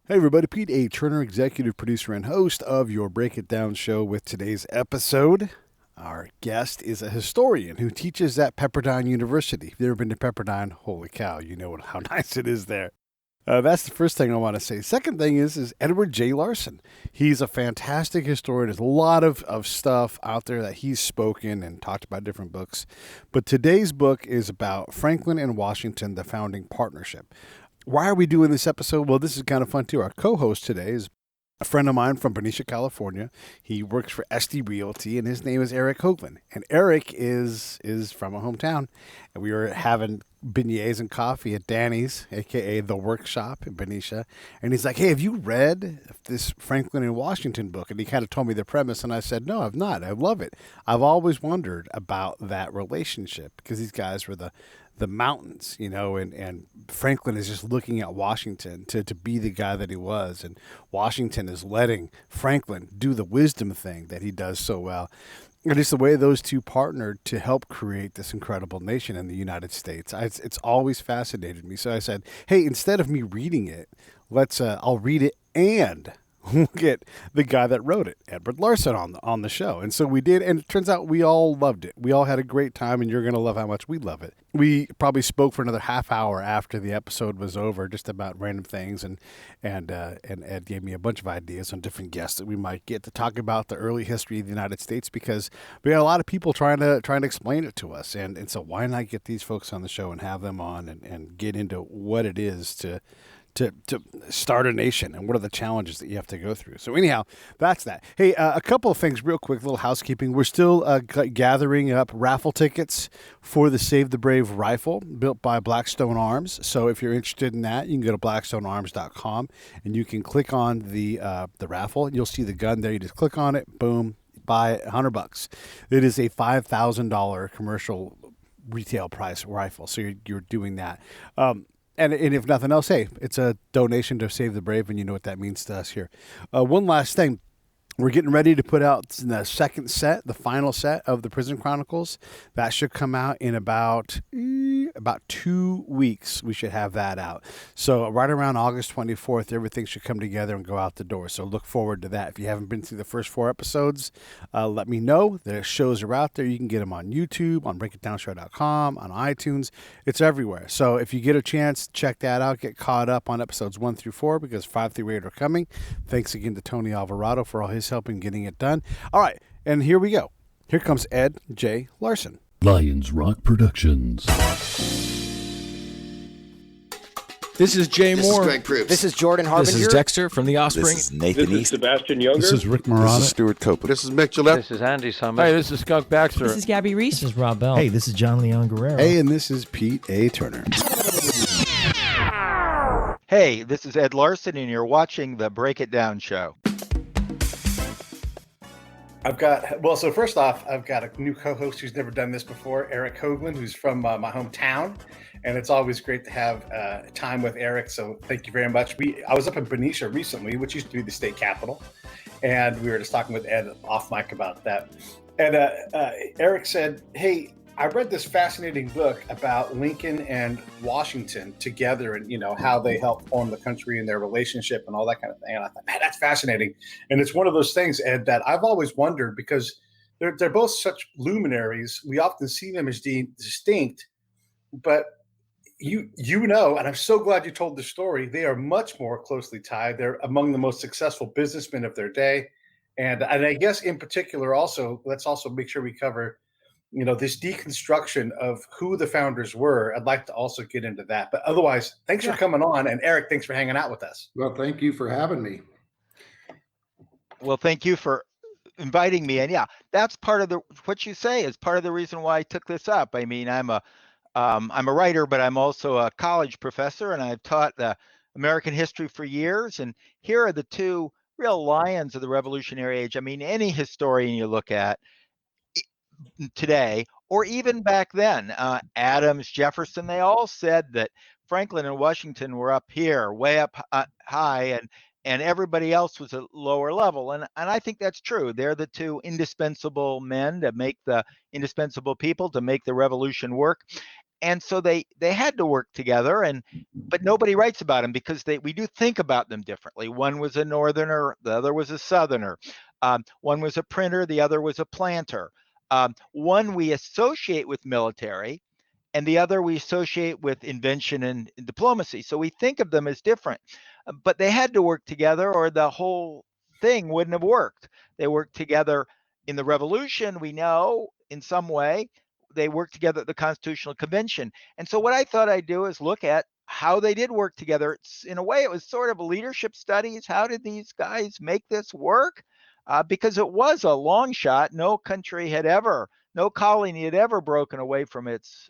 Hey everybody, Pete A. Turner, executive producer and host of your Break It Down show with today's episode. Our guest is a historian who teaches at Pepperdine University. If you've ever been to Pepperdine, holy cow, you know how nice it is there. That's the first thing I want to say. Second thing is Edward J. Larson. He's a fantastic historian. There's a lot of stuff out there that he's spoken and talked about different books. But today's book is about Franklin and Washington, the founding partnership. Why are we doing this episode? Well, this is kind of fun too. Our co-host today is a friend of mine from Benicia, California. He works for SD Realty, and his name is Eric Hoglund. And Eric is from a hometown, and we were having beignets and coffee at Danny's, aka the Workshop in Benicia. And he's like, "Hey, have you read this Franklin and Washington book?" And he kind of told me the premise, and I said, "No, I've not. I love it. I've always wondered about that relationship because these guys were the mountains, and Franklin is just looking at Washington to be the guy that he was. And Washington is letting Franklin do the wisdom thing that he does so well. And just the way those two partnered to help create this incredible nation in the United States. It's always fascinated me. So I said, hey, instead of me reading it, I'll read it and we'll get the guy that wrote it, Edward Larson, on the show. And so we did, and it turns out we all loved it. We all had a great time, and you're going to love how much we love it. We probably spoke for another half hour after the episode was over, just about random things, and Ed gave me a bunch of ideas on different guests that we might get to talk about the early history of the United States, because we got a lot of people trying to explain it to us, and so why not get these folks on the show and have them on and get into what it is to start a nation and what are the challenges that you have to go through. So anyhow, that's that. Hey, a couple of things real quick, little housekeeping. We're still gathering up raffle tickets for the Save the Brave rifle built by Blackstone Arms. So if you're interested in that, you can go to blackstonearms.com and you can click on the raffle. You'll see the gun there. You just click on it, boom, buy $100. It is a $5,000 commercial retail price rifle. So you're doing that. And if nothing else, hey, it's a donation to Save the Brave, and you know what that means to us here. One last thing. We're getting ready to put out the second set, the final set of the Prison Chronicles. That should come out in about 2 weeks. We should have that out. So right around August 24th, everything should come together and go out the door. So look forward to that. If you haven't been through the first 4 episodes, let me know. The shows are out there. You can get them on YouTube, on breakitdownshow.com, on iTunes. It's everywhere. So if you get a chance, check that out. Get caught up on episodes 1 through 4 because 5 through 8 are coming. Thanks again to Tony Alvarado for all his help in getting it done. All right, and here we go. Here comes Ed J. Larson. Lions Rock Productions. This is Jay This Moore. is Greg Proops. This is Jordan Harbinger. This is Dexter from The Offspring. This is Nathan This is East. Sebastian Younger. This is Rick This Marotta. is Stuart Copeland. This is Mick Gillette. This is Andy Summers. Hey, this is Skunk Baxter. This is Gabby Reese. This is Rob Bell. Hey, this is John Leon Guerrero. Hey, and this is Pete A. Turner. Hey, this is Ed Larson, and you're watching the Break It Down show. So first off, I've got a new co-host who's never done this before, Eric Hoglund, who's from my hometown. And it's always great to have time with Eric. So thank you very much. I was up in Benicia recently, which used to be the state capital. And we were just talking with Ed off mic about that. And Eric said, hey, I read this fascinating book about Lincoln and Washington together and, how they helped form the country and their relationship and all that kind of thing. And I thought, man, that's fascinating. And it's one of those things, Ed, that I've always wondered because they're both such luminaries. We often see them as distinct, but and I'm so glad you told the story, they are much more closely tied. They're among the most successful businessmen of their day. And I guess in particular also, let's also make sure we cover this deconstruction of who the founders were. I'd like to also get into that. But otherwise, thanks for coming on. And Eric, thanks for hanging out with us. Well, thank you for having me. Well, thank you for inviting me. And yeah, that's part of what you say is part of the reason why I took this up. I mean, I'm a writer, but I'm also a college professor, and I've taught American history for years. And here are the two real lions of the Revolutionary Age. I mean, any historian you look at today, or even back then, Adams, Jefferson, they all said that Franklin and Washington were up here, way up high, and everybody else was at lower level. And I think that's true. They're the two indispensable men to make the indispensable people to make the revolution work. And so they had to work together, but nobody writes about them because we do think about them differently. One was a northerner, the other was a southerner. One was a printer, the other was a planter. One we associate with military, and the other we associate with invention and diplomacy. So we think of them as different, but they had to work together or the whole thing wouldn't have worked. They worked together in the Revolution, we know, in some way. They worked together at the Constitutional Convention. And so what I thought I'd do is look at how they did work together. In a way, it was sort of a leadership studies. How did these guys make this work? Because it was a long shot. No colony had ever broken away from its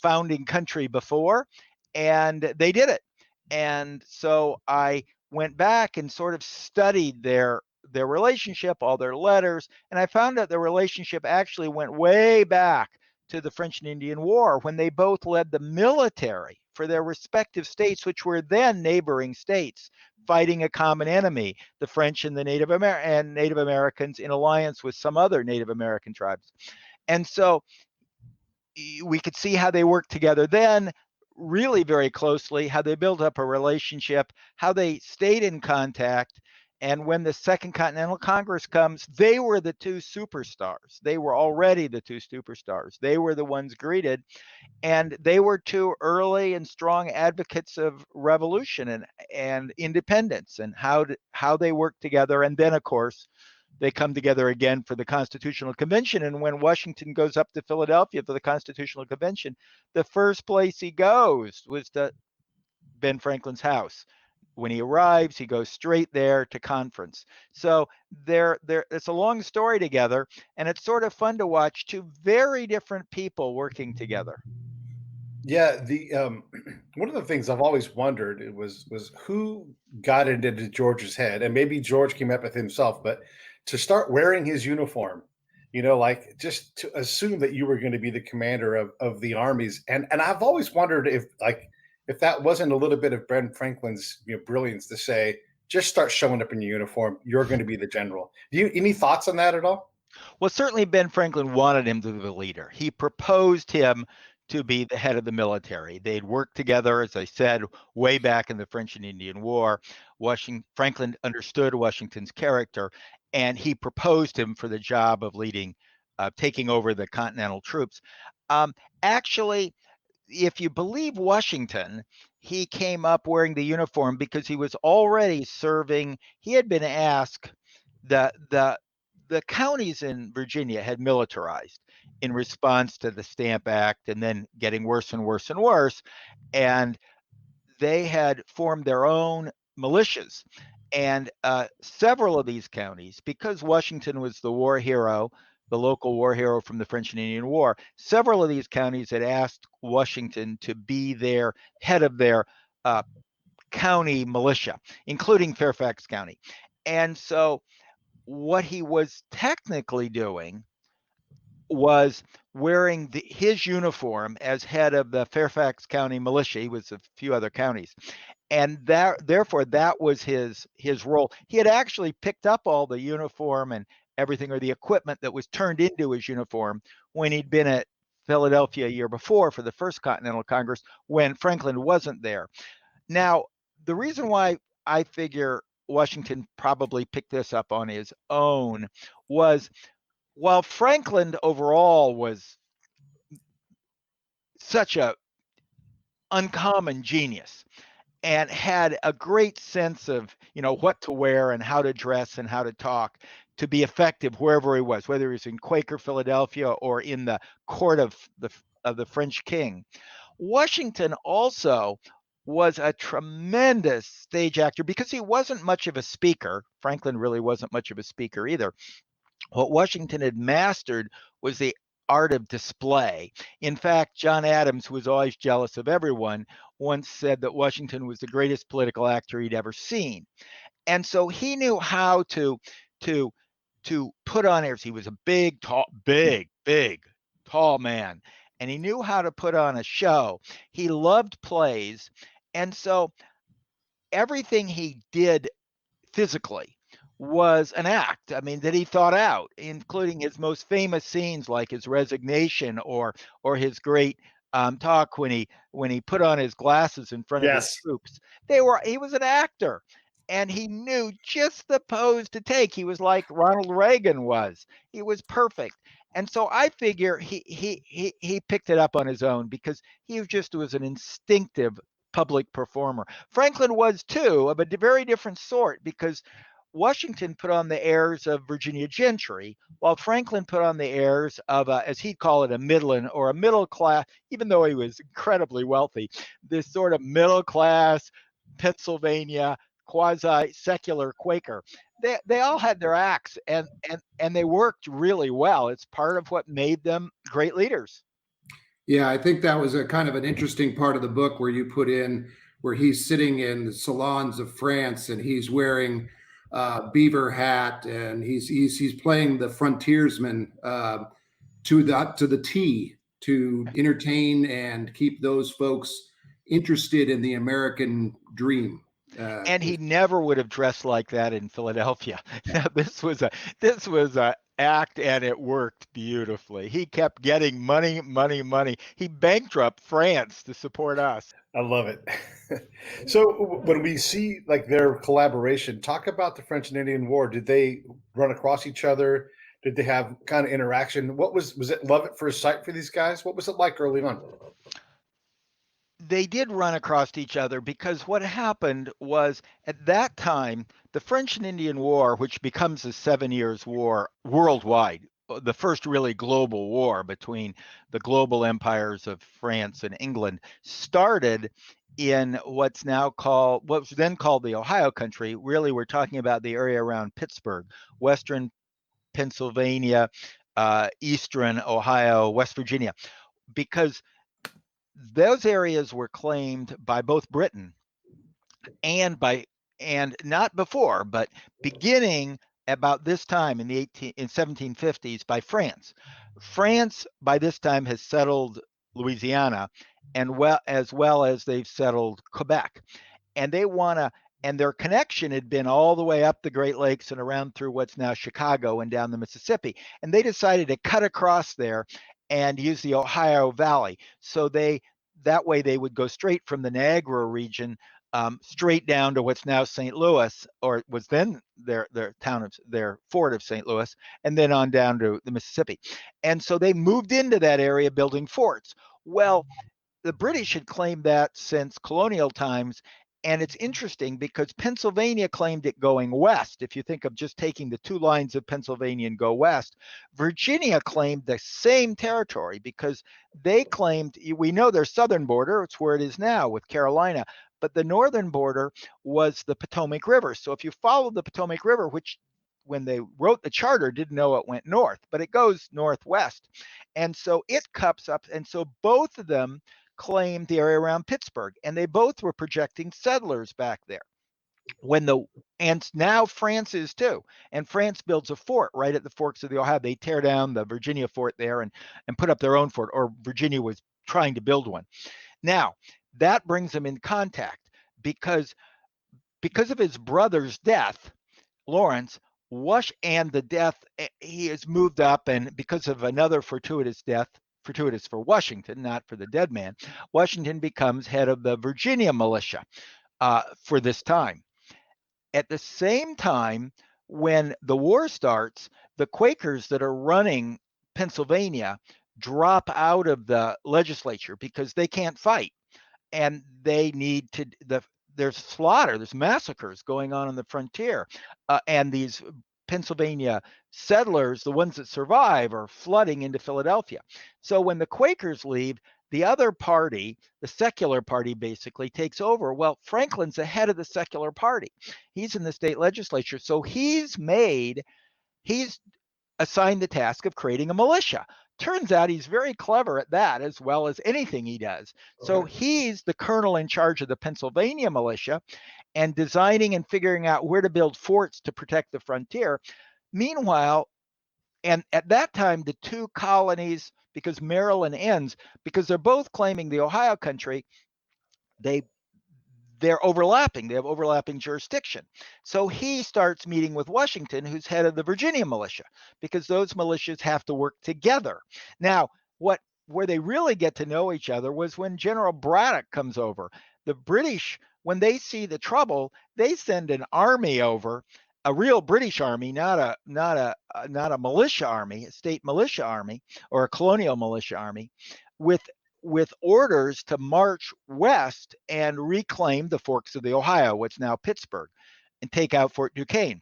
founding country before, and they did it. And so I went back and sort of studied their relationship, all their letters, and I found out the relationship actually went way back to the French and Indian War, when they both led the military for their respective states, which were then neighboring states, fighting a common enemy, the French and the Native Americans in alliance with some other Native American tribes. And so we could see how they worked together then, really very closely, how they built up a relationship, how they stayed in contact. And when the Second Continental Congress comes, they were the two superstars. They were already the two superstars. They were the ones greeted. And they were two early and strong advocates of revolution and independence, and how they worked together. And then, of course, they come together again for the Constitutional Convention. And when Washington goes up to Philadelphia for the Constitutional Convention, the first place he goes was to Ben Franklin's house. When he arrives, he goes straight there to conference. So it's a long story together, and it's sort of fun to watch two very different people working together. Yeah, the one of the things I've always wondered was who got it into George's head, and maybe George came up with himself, but to start wearing his uniform, like just to assume that you were going to be the commander of the armies, and I've always wondered if that wasn't a little bit of Ben Franklin's brilliance to say, just start showing up in your uniform, you're going to be the general. Any thoughts on that at all? Well, certainly Ben Franklin wanted him to be the leader. He proposed him to be the head of the military. They'd worked together, as I said, way back in the French and Indian War. Franklin understood Washington's character, and he proposed him for the job of taking over the Continental troops. Actually, if you believe Washington, he came up wearing the uniform because he was already serving. He had been asked, the counties in Virginia had militarized in response to the Stamp Act, and then getting worse and worse and worse. And they had formed their own militias. And several of these counties, because Washington was the war hero, the local war hero from the French and Indian War, several of these counties had asked Washington to be their head of their county militia, including Fairfax County. And so what he was technically doing was wearing his uniform as head of the Fairfax County militia. He was a few other counties. And therefore, that was his role. He had actually picked up all the uniform and everything, or the equipment that was turned into his uniform, when he'd been at Philadelphia a year before for the First Continental Congress, when Franklin wasn't there. Now, the reason why I figure Washington probably picked this up on his own was, while Franklin overall was such a uncommon genius and had a great sense of, what to wear and how to dress and how to talk to be effective wherever he was, whether he was in Quaker Philadelphia or in the court of the French king. Washington also was a tremendous stage actor because he wasn't much of a speaker. Franklin really wasn't much of a speaker either. What Washington had mastered was the art of display. In fact, John Adams, who was always jealous of everyone, once said that Washington was the greatest political actor he'd ever seen. And so he knew how to put on airs. He was a big, tall man, and he knew how to put on a show. He loved plays, and so everything he did physically was an act, that he thought out, including his most famous scenes like his resignation or his great talk when he put on his glasses in front of his Yes. troops. He was an actor, and he knew just the pose to take. He was like Ronald Reagan was. He was perfect. And so I figure he picked it up on his own because he was an instinctive public performer. Franklin was too, of a very different sort, because Washington put on the airs of Virginia gentry, while Franklin put on the airs of, as he'd call it, a middling or a middle class, even though he was incredibly wealthy, this sort of middle class Pennsylvania quasi secular Quaker. They all had their acts, and they worked really well. It's part of what made them great leaders. Yeah, I think that was a kind of an interesting part of the book where you put in where he's sitting in the salons of France and he's wearing beaver hat and he's playing the frontiersman to the T to entertain and keep those folks interested in the American dream. And he never would have dressed like that in Philadelphia. This was a act, and it worked beautifully. He kept getting money. He bankrupted France to support us. I love it. So when we see like their collaboration, talk about the French and Indian War. Did they run across each other? Did they have kind of interaction? What was it love at first sight for these guys? What was it like early on? They did run across each other because what happened was, at that time, the French and Indian War, which becomes the 7 Years' War worldwide, the first really global war between the global empires of France and England, started in what was then called the Ohio Country. Really, we're talking about the area around Pittsburgh, western Pennsylvania, eastern Ohio, West Virginia, because those areas were claimed by both Britain and not before, but beginning about this time in the 1750s by France. France by this time has settled Louisiana, and as well as they've settled Quebec, and and their connection had been all the way up the Great Lakes and around through what's now Chicago and down the Mississippi. And they decided to cut across there and use the Ohio Valley. So that way they would go straight from the Niagara region straight down to what's now St. Louis, or was then their fort of St. Louis, and then on down to the Mississippi. And so they moved into that area building forts. Well, the British had claimed that since colonial times. And it's interesting because Pennsylvania claimed it going west. If you think of just taking the two lines of Pennsylvania and go west, Virginia claimed the same territory because they claimed, we know their southern border, it's where it is now with Carolina, but the northern border was the Potomac River. So if you follow the Potomac River, which when they wrote the charter didn't know it went north, but it goes northwest. And so it cups up. And so both of them claimed the area around Pittsburgh, and they both were projecting settlers back there. And now France is too, and France builds a fort right at the forks of the Ohio. They tear down the Virginia fort there and put up their own fort, or Virginia was trying to build one. Now that brings them in contact because of his brother's death, Lawrence. And the death, he has moved up, and because of another fortuitous death, fortuitous for Washington, not for the dead man, Washington becomes head of the Virginia militia for this time. At the same time, when the war starts, the Quakers that are running Pennsylvania drop out of the legislature because they can't fight, and they need to. There's slaughter, there's massacres going on the frontier, and these Pennsylvania settlers, the ones that survive, are flooding into Philadelphia. So when the Quakers leave, the other party, the secular party, basically takes over. Well, Franklin's the head of the secular party. He's in the state legislature. So he's assigned the task of creating a militia. Turns out he's very clever at that as well as anything he does. So he's the colonel in charge of the Pennsylvania militia and designing and figuring out where to build forts to protect the frontier. Meanwhile, and at that time, the two colonies, because Maryland ends, because they're both claiming the Ohio Country, they're overlapping. They have overlapping jurisdiction. So he starts meeting with Washington, who's head of the Virginia militia, because those militias have to work together. Now, what where they really get to know each other was when General Braddock comes over. The British, when they see the trouble, they send an army over, a real British army, not a militia army, a state militia army or a colonial militia army, with orders to march west and reclaim the forks of the Ohio, what's now Pittsburgh, and take out Fort Duquesne.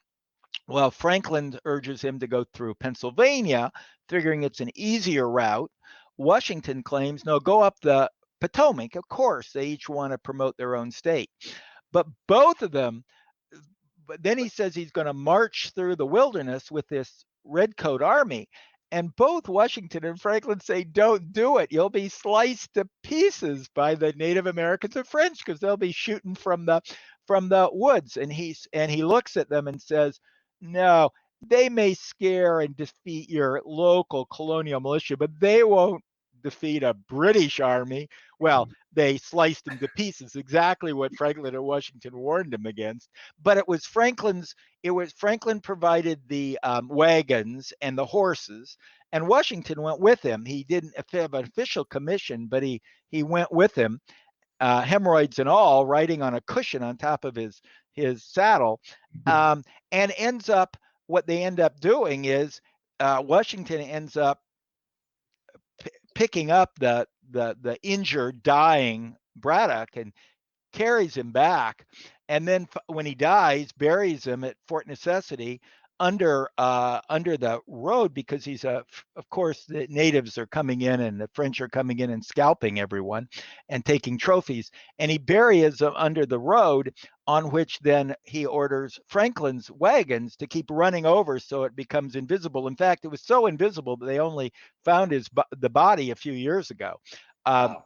Well, Franklin urges him to go through Pennsylvania, figuring it's an easier route. Washington claims, no, go up the Potomac. Of course, they each want to promote their own state. But both of them, but then he says he's going to march through the wilderness with this redcoat army. And both Washington and Franklin say, don't do it. You'll be sliced to pieces by the Native Americans and French because they'll be shooting from the woods. And he looks at them and says, no, they may scare and defeat your local colonial militia, but they won't defeat a British army. Well, they sliced them to pieces, exactly what Franklin and Washington warned him against. But it was Franklin provided the wagons and the horses, and Washington went with him. He didn't have an official commission, but he went with him, hemorrhoids and all, riding on a cushion on top of his saddle, and what they end up doing is Washington ends up picking up the injured, dying Braddock and carries him back, and then when he dies, buries him at Fort Necessity under the road, because he's of course the natives are coming in and the French are coming in and scalping everyone and taking trophies, and he buries them under the road, on which then he orders Franklin's wagons to keep running over so it becomes invisible. In fact, it was so invisible that they only found the body a few years ago. Wow.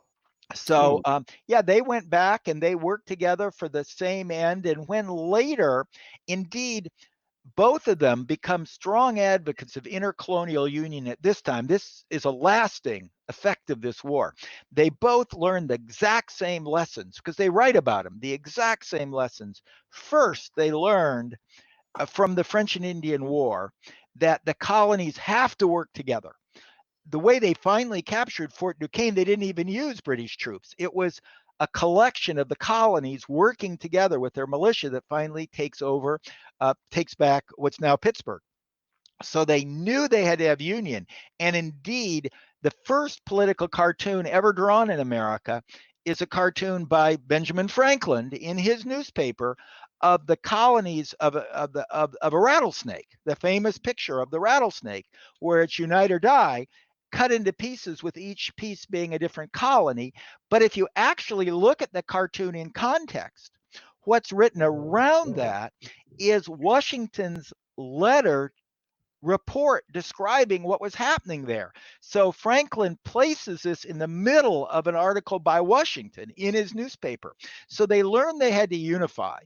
So they went back and they worked together for the same end. And when later, indeed, both of them become strong advocates of intercolonial union at this time. This is a lasting effect of this war. They both learned the exact same lessons, because they write about them, the exact same lessons. First, they learned from the French and Indian War that the colonies have to work together. The way they finally captured Fort Duquesne, they didn't even use British troops. It was a collection of the colonies working together with their militia that finally takes back what's now Pittsburgh. So they knew they had to have union. And indeed, the first political cartoon ever drawn in America is a cartoon by Benjamin Franklin in his newspaper of the colonies of a rattlesnake, the famous picture of the rattlesnake, where it's unite or die, cut into pieces with each piece being a different colony. But if you actually look at the cartoon in context, what's written around that is Washington's letter report describing what was happening there. So Franklin places this in the middle of an article by Washington in his newspaper. So they learned they had to unify.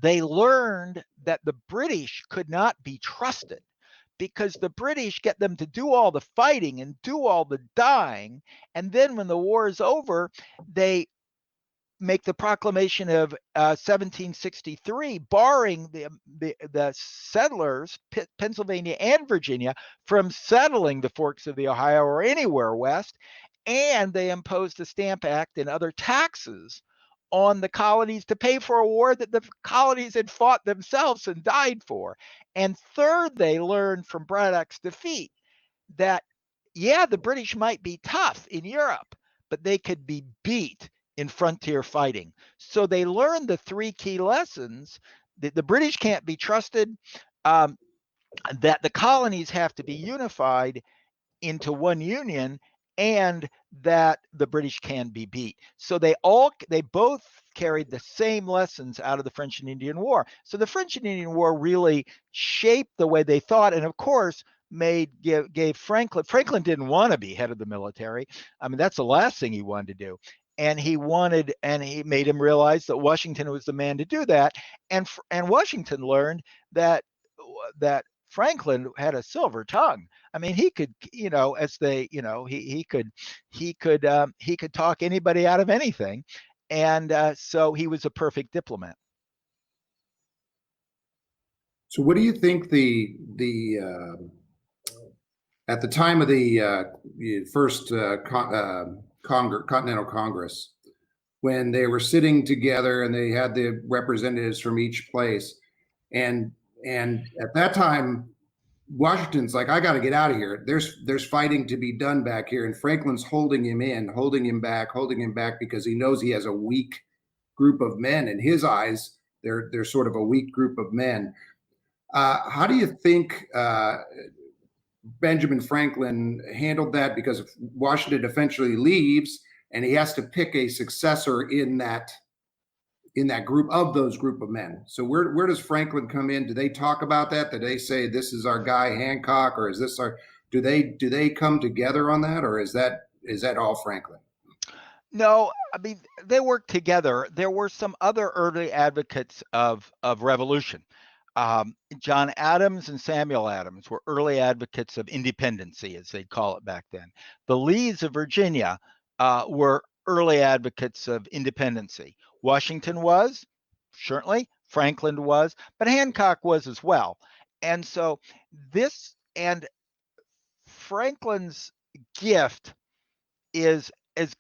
They learned that the British could not be trusted, because the British get them to do all the fighting and do all the dying. And then when the war is over, they make the proclamation of 1763, barring the settlers, Pennsylvania and Virginia, from settling the forks of the Ohio or anywhere west. And they imposed the Stamp Act and other taxes on the colonies to pay for a war that the colonies had fought themselves and died for. And third, they learned from Braddock's defeat that, the British might be tough in Europe, but they could be beat in frontier fighting. So they learned the three key lessons: that the British can't be trusted, that the colonies have to be unified into one union, and that the British can be beat. So they both carried the same lessons out of the French and Indian War. So the French and Indian War really shaped the way they thought, and of course gave Franklin didn't want to be head of the military. I mean, that's the last thing he wanted to do. And he made him realize that Washington was the man to do that. And Washington learned that Franklin had a silver tongue. I mean, he could, he could talk anybody out of anything, and so he was a perfect diplomat. So, what do you think the at the time of the first Continental Congress, when they were sitting together and they had the representatives from each place, and at that time, Washington's like, I got to get out of here. There's fighting to be done back here, and Franklin's holding him back because he knows he has a weak group of men in his eyes. They're sort of a weak group of men. How do you think Benjamin Franklin handled that? Because Washington eventually leaves, and he has to pick a successor in that group of men. So where does Franklin come in? Do they talk about that? Do they say this is our guy Hancock, or is this our? Do they come together on that, or is that all Franklin? No, I mean, they worked together. There were some other early advocates of revolution. John Adams and Samuel Adams were early advocates of independency, as they'd call it back then. The Lees of Virginia were early advocates of independency. Washington was, certainly, Franklin was, but Hancock was as well. And so and Franklin's gift is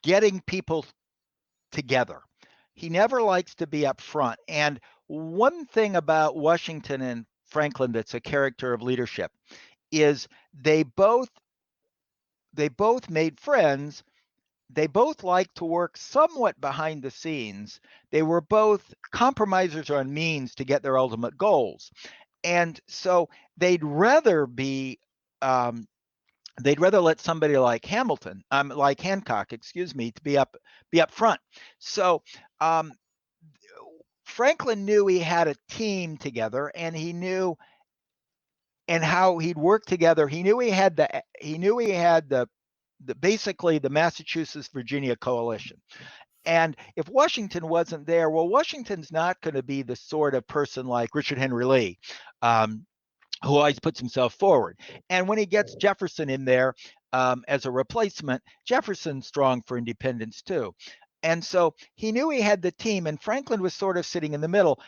getting people together. He never likes to be up front. And one thing about Washington and Franklin that's a character of leadership is they both made friends. They both liked to work somewhat behind the scenes. They were both compromisers on means to get their ultimate goals. And so they'd rather let somebody like Hancock, to be up front. So Franklin knew he had a team together, and he knew how he'd work together. He knew he had the basically the Massachusetts-Virginia coalition. And if Washington wasn't there, well, Washington's not going to be the sort of person like Richard Henry Lee, who always puts himself forward. And when he gets Jefferson in there as a replacement, Jefferson's strong for independence too. And so he knew he had the team, and Franklin was sort of sitting in the middle.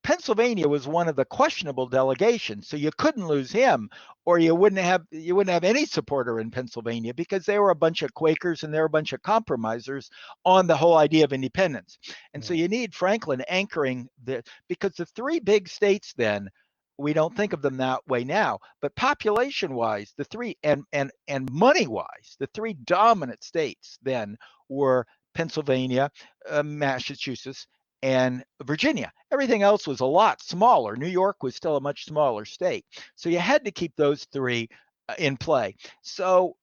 Pennsylvania was one of the questionable delegations, so you couldn't lose him, or you wouldn't have any supporter in Pennsylvania, because they were a bunch of Quakers and they were a bunch of compromisers on the whole idea of independence. And so you need Franklin anchoring because the three big states then, we don't think of them that way now, but population-wise, the three and money-wise, the three dominant states then were Pennsylvania, Massachusetts, and Virginia. Everything else was a lot smaller. New York was still a much smaller state. So you had to keep those three in play. So,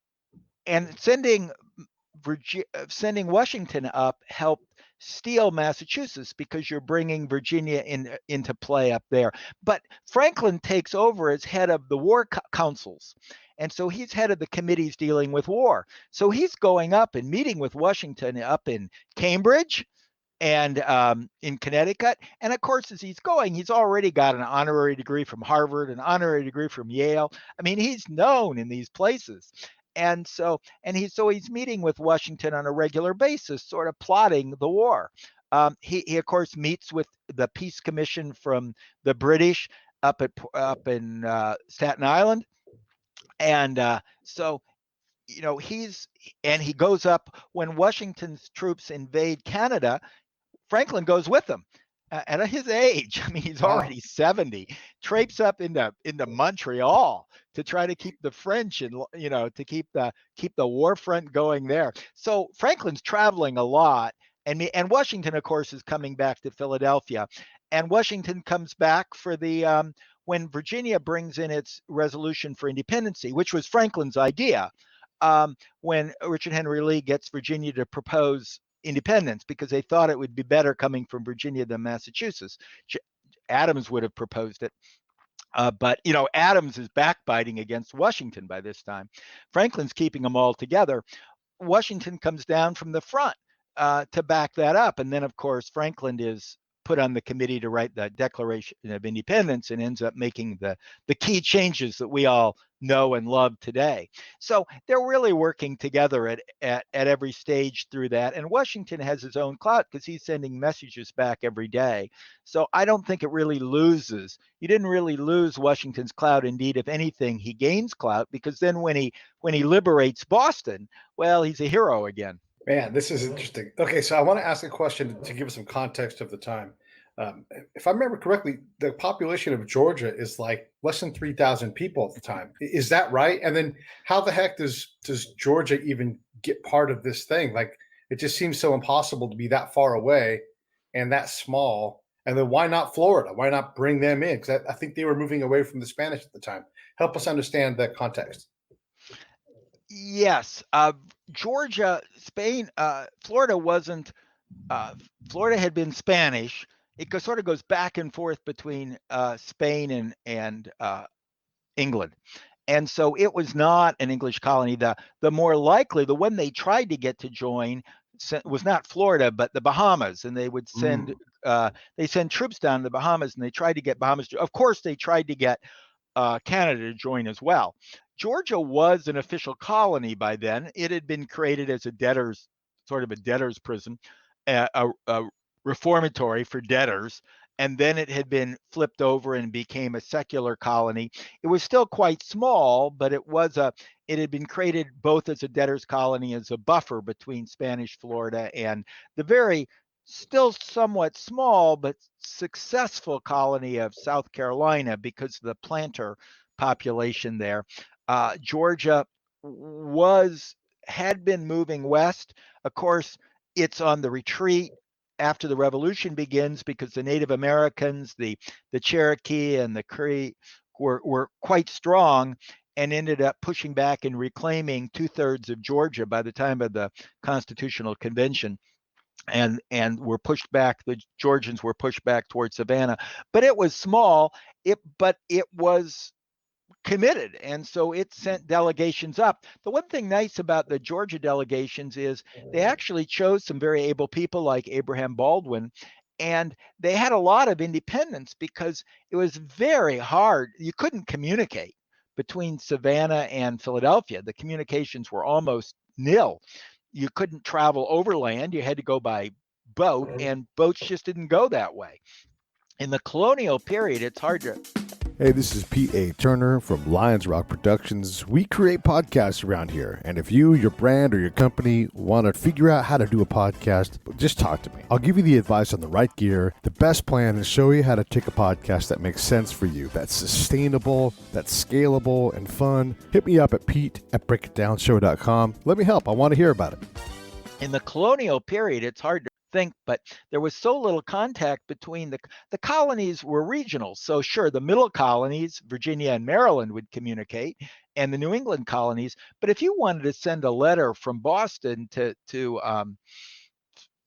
and sending Washington up helped steal Massachusetts, because you're bringing Virginia into play up there. But Franklin takes over as head of the war councils. And so he's head of the committees dealing with war. So he's going up and meeting with Washington up in Cambridge and in Connecticut. And of course, as he's going, he's already got an honorary degree from Harvard, an honorary degree from Yale. I mean, he's known in these places. And so he's meeting with Washington on a regular basis, sort of plotting the war. He of course meets with the Peace Commission from the British up in Staten Island. And so, he goes up when Washington's troops invade Canada. Franklin goes with them. At his age, I mean, he's already 70, traipses up into Montreal to try to keep the French and, to keep the war front going there. So Franklin's traveling a lot, and Washington, of course, is coming back to Philadelphia. And Washington comes back for the when Virginia brings in its resolution for independency, which was Franklin's idea, when Richard Henry Lee gets Virginia to propose independence, because they thought it would be better coming from Virginia than Massachusetts. Adams would have proposed it. But Adams is backbiting against Washington by this time. Franklin's keeping them all together. Washington comes down from the front to back that up. And then, of course, Franklin is put on the committee to write the Declaration of Independence and ends up making the key changes that we all know and love today. So they're really working together at every stage through that. And Washington has his own clout because he's sending messages back every day. So I don't think it really loses. You didn't really lose Washington's clout. Indeed, if anything, he gains clout, because then when he liberates Boston, well, he's a hero again. Man, this is interesting. Okay, so I want to ask a question to give us some context of the time. If I remember correctly, the population of Georgia is like less than 3,000 people at the time. Is that right? And then how the heck does Georgia even get part of this thing? Like, it just seems so impossible to be that far away and that small. And then why not Florida? Why not bring them in? Because I think they were moving away from the Spanish at the time. Help us understand that context. Yes, Georgia, Spain, Florida wasn't. Florida had been Spanish. It sort of goes back and forth between Spain and England, and so it was not an English colony. The more likely, the one they tried to get to join was not Florida, but the Bahamas, and they would send they send troops down to the Bahamas, and they tried to get Bahamas. Of course, they tried to get Canada to join as well. Georgia was an official colony by then. It had been created as a debtor's prison, a reformatory for debtors, and then it had been flipped over and became a secular colony. It was still quite small, but it had been created both as a debtor's colony, as a buffer between Spanish Florida and the very still somewhat small but successful colony of South Carolina, because of the planter population there. Georgia had been moving west. Of course, it's on the retreat after the revolution begins, because the Native Americans, the Cherokee and the Cree were quite strong and ended up pushing back and reclaiming 2/3 of Georgia by the time of the Constitutional Convention. And were pushed back. The Georgians were pushed back towards Savannah, but it was small. But it was committed, and so it sent delegations up. The one thing nice about the Georgia delegations is they actually chose some very able people like Abraham Baldwin, and they had a lot of independence because it was very hard. You couldn't communicate between Savannah and Philadelphia. The communications were almost nil. You couldn't travel overland. You had to go by boat, and boats just didn't go that way. In the colonial period, it's hard to... Hey, this is P.A. Turner from Lions Rock Productions. We create podcasts around here, and if you, your brand, or your company want to figure out how to do a podcast, just talk to me. I'll give you the advice on the right gear, the best plan, and show you how to take a podcast that makes sense for you, that's sustainable, that's scalable, and fun. Hit me up at pete@breakitdownshow.com. Let me help. I want to hear about it. In the colonial period, it's hard to think, but there was so little contact between the colonies were regional. So sure, the middle colonies, Virginia and Maryland, would communicate, and the New England colonies. But if you wanted to send a letter from Boston to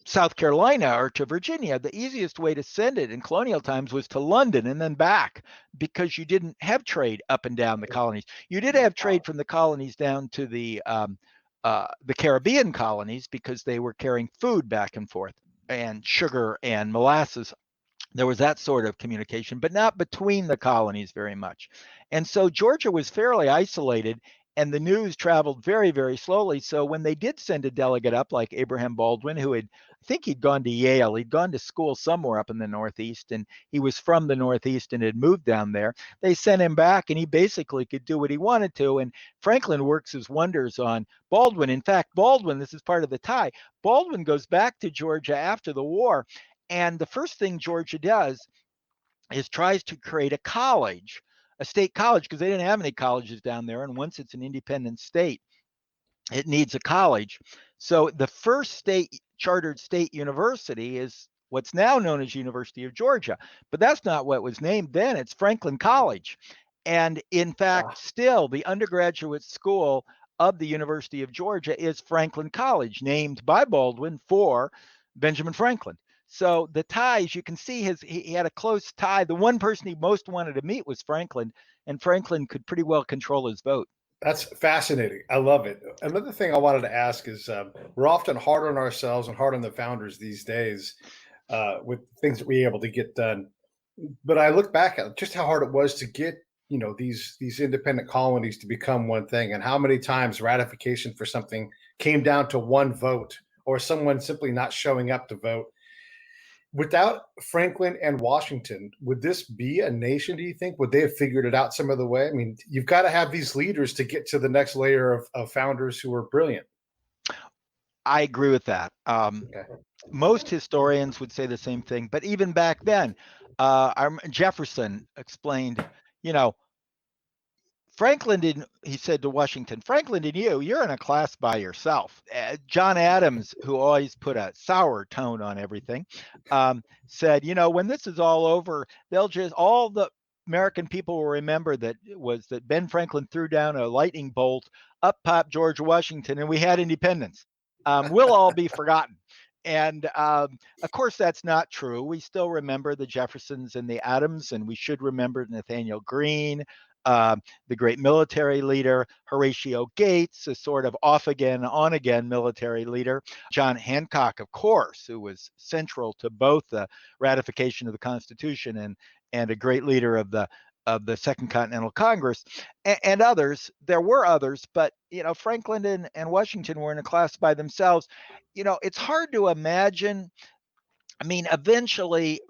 South Carolina or to Virginia, the easiest way to send it in colonial times was to London and then back, because you didn't have trade up and down the colonies. You did have trade from the colonies down to the Caribbean colonies, because they were carrying food back and forth, and sugar and molasses. There was that sort of communication, but not between the colonies very much. And so Georgia was fairly isolated, and the news traveled very, very slowly. So when they did send a delegate up, like Abraham Baldwin, who I think he'd gone to Yale, he'd gone to school somewhere up in the Northeast, and he was from the Northeast and had moved down there. They sent him back, and he basically could do what he wanted to. And Franklin works his wonders on Baldwin. In fact, Baldwin, this is part of the tie, Baldwin goes back to Georgia after the war. And the first thing Georgia does is tries to create a college, a state college, because they didn't have any colleges down there. And once it's an independent state, it needs a college. So the first chartered state university is what's now known as University of Georgia, but that's not what was named then. It's Franklin College. And in fact, still the undergraduate school of the University of Georgia is Franklin College, named by Baldwin for Benjamin Franklin. So the ties, you can see he had a close tie. The one person he most wanted to meet was Franklin, and Franklin could pretty well control his vote. That's fascinating. I love it. Another thing I wanted to ask is we're often hard on ourselves and hard on the founders these days. with things that we were able to get done. But I look back at just how hard it was to get, these independent colonies to become one thing, and how many times ratification for something came down to one vote or someone simply not showing up to vote. Without Franklin and Washington, would this be a nation, do you think? Would they have figured it out some other way? I mean, you've got to have these leaders to get to the next layer of founders who are brilliant. I agree with that. Okay. Most historians would say the same thing, but even back then, Jefferson explained, Franklin didn't, he said to Washington, Franklin and you're in a class by yourself. John Adams, who always put a sour tone on everything, said, when this is all over, all the American people will remember that Ben Franklin threw down a lightning bolt, up popped George Washington, and we had independence. We'll all be forgotten. And of course, that's not true. We still remember the Jeffersons and the Adams, and we should remember Nathaniel Greene, the great military leader, Horatio Gates, a sort of off again, on again military leader, John Hancock, of course, who was central to both the ratification of the Constitution and a great leader of the Second Continental Congress, and others. There were others, but Franklin and Washington were in a class by themselves. It's hard to imagine. I mean, eventually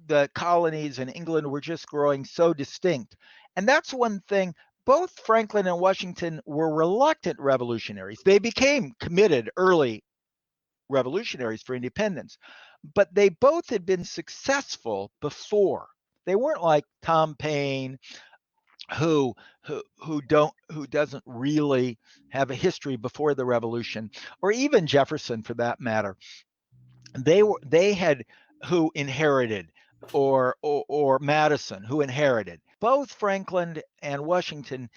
the colonies in England were just growing so distinct. And that's one thing. Both Franklin and Washington were reluctant revolutionaries. They became committed early revolutionaries for independence, but they both had been successful before. They weren't like Tom Paine, who doesn't really have a history before the revolution, or even Jefferson for that matter. They had who inherited, or Madison, who inherited. Both Franklin and Washington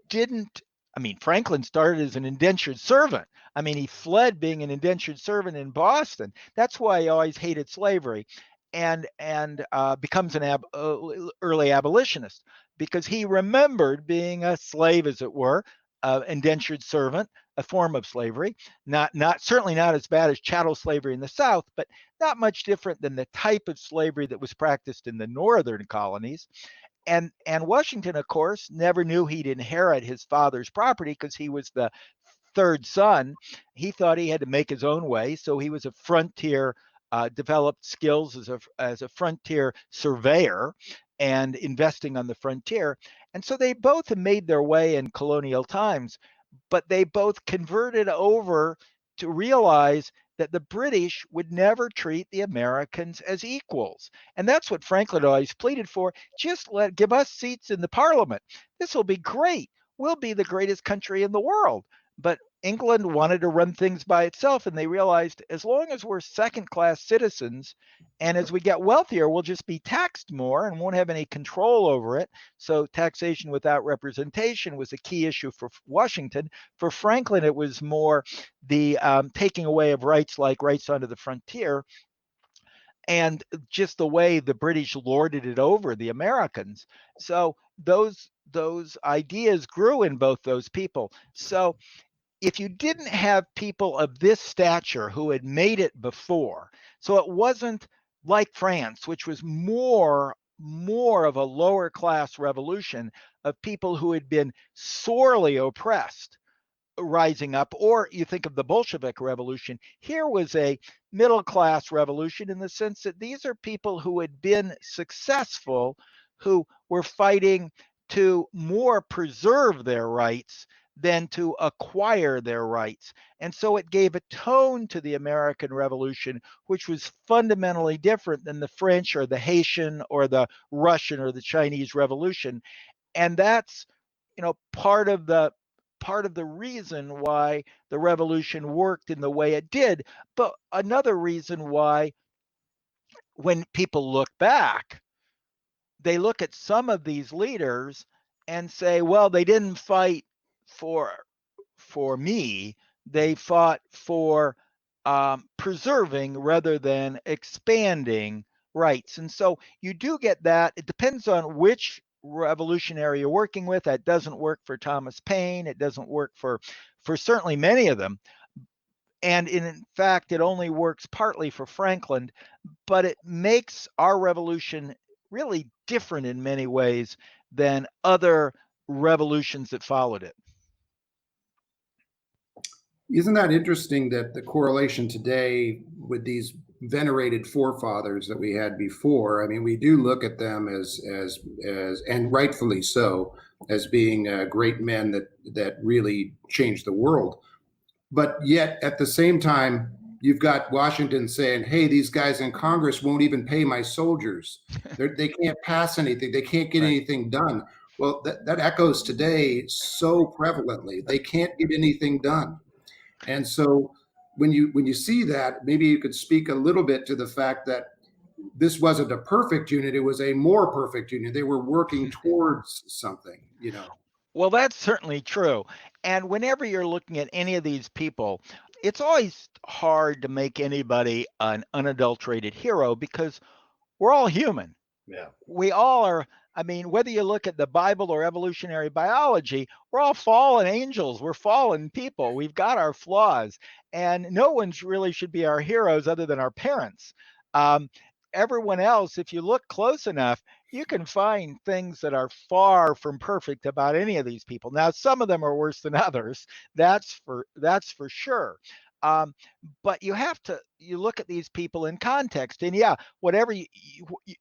didn't. I mean, Franklin started as an indentured servant. I mean, he fled being an indentured servant in Boston. That's why he always hated slavery, and becomes an early abolitionist, because he remembered being a slave, as it were, indentured servant, a form of slavery, certainly not as bad as chattel slavery in the South, but not much different than the type of slavery that was practiced in the northern colonies. And Washington, of course, never knew he'd inherit his father's property because he was the third son. He thought he had to make his own way, so he was a frontier, developed skills as a frontier surveyor and investing on the frontier. And so they both have made their way in colonial times, but they both converted over to realize that the British would never treat the Americans as equals. And that's what Franklin always pleaded for. Just give us seats in the parliament. This will be great. We'll be the greatest country in the world. But England wanted to run things by itself, and they realized as long as we're second-class citizens, and as we get wealthier, we'll just be taxed more and won't have any control over it. So taxation without representation was a key issue for Washington. For Franklin, it was more the taking away of rights, like rights onto the frontier, and just the way the British lorded it over the Americans. So those ideas grew in both those people. So if you didn't have people of this stature who had made it before, so it wasn't like France, which was more of a lower class revolution of people who had been sorely oppressed rising up, or you think of the Bolshevik Revolution. Here was a middle class revolution in the sense that these are people who had been successful, who were fighting to more preserve their rights than to acquire their rights. And so it gave a tone to the American Revolution, which was fundamentally different than the French or the Haitian or the Russian or the Chinese Revolution. And that's, part of the reason why the revolution worked in the way it did. But another reason why, when people look back, they look at some of these leaders and say, well, they didn't fight for me, they fought for preserving rather than expanding rights. And so you do get that. It depends on which revolutionary you're working with. That doesn't work for Thomas Paine. It doesn't work for certainly many of them. And in fact, it only works partly for Franklin, but it makes our revolution really different in many ways than other revolutions that followed it. Isn't that interesting that the correlation today with these venerated forefathers that we had before? I mean, we do look at them as and rightfully so, as being great men that really changed the world. But yet at the same time, you've got Washington saying, hey, these guys in Congress won't even pay my soldiers. They can't pass anything. They can't get anything done. Well, that echoes today so prevalently. They can't get anything done. And so when you see that, maybe you could speak a little bit to the fact that this wasn't a perfect unit, it was a more perfect unit. They were working towards something, you know. Well, that's certainly true. And whenever you're looking at any of these people, it's always hard to make anybody an unadulterated hero because we're all human. Yeah. We all are. I mean, whether you look at the Bible or evolutionary biology, we're all fallen angels. We're fallen people. We've got our flaws, and no one really should be our heroes other than our parents. Everyone else, if you look close enough, you can find things that are far from perfect about any of these people. Now, some of them are worse than others. That's for sure. But you look at these people in context, and yeah, whatever you're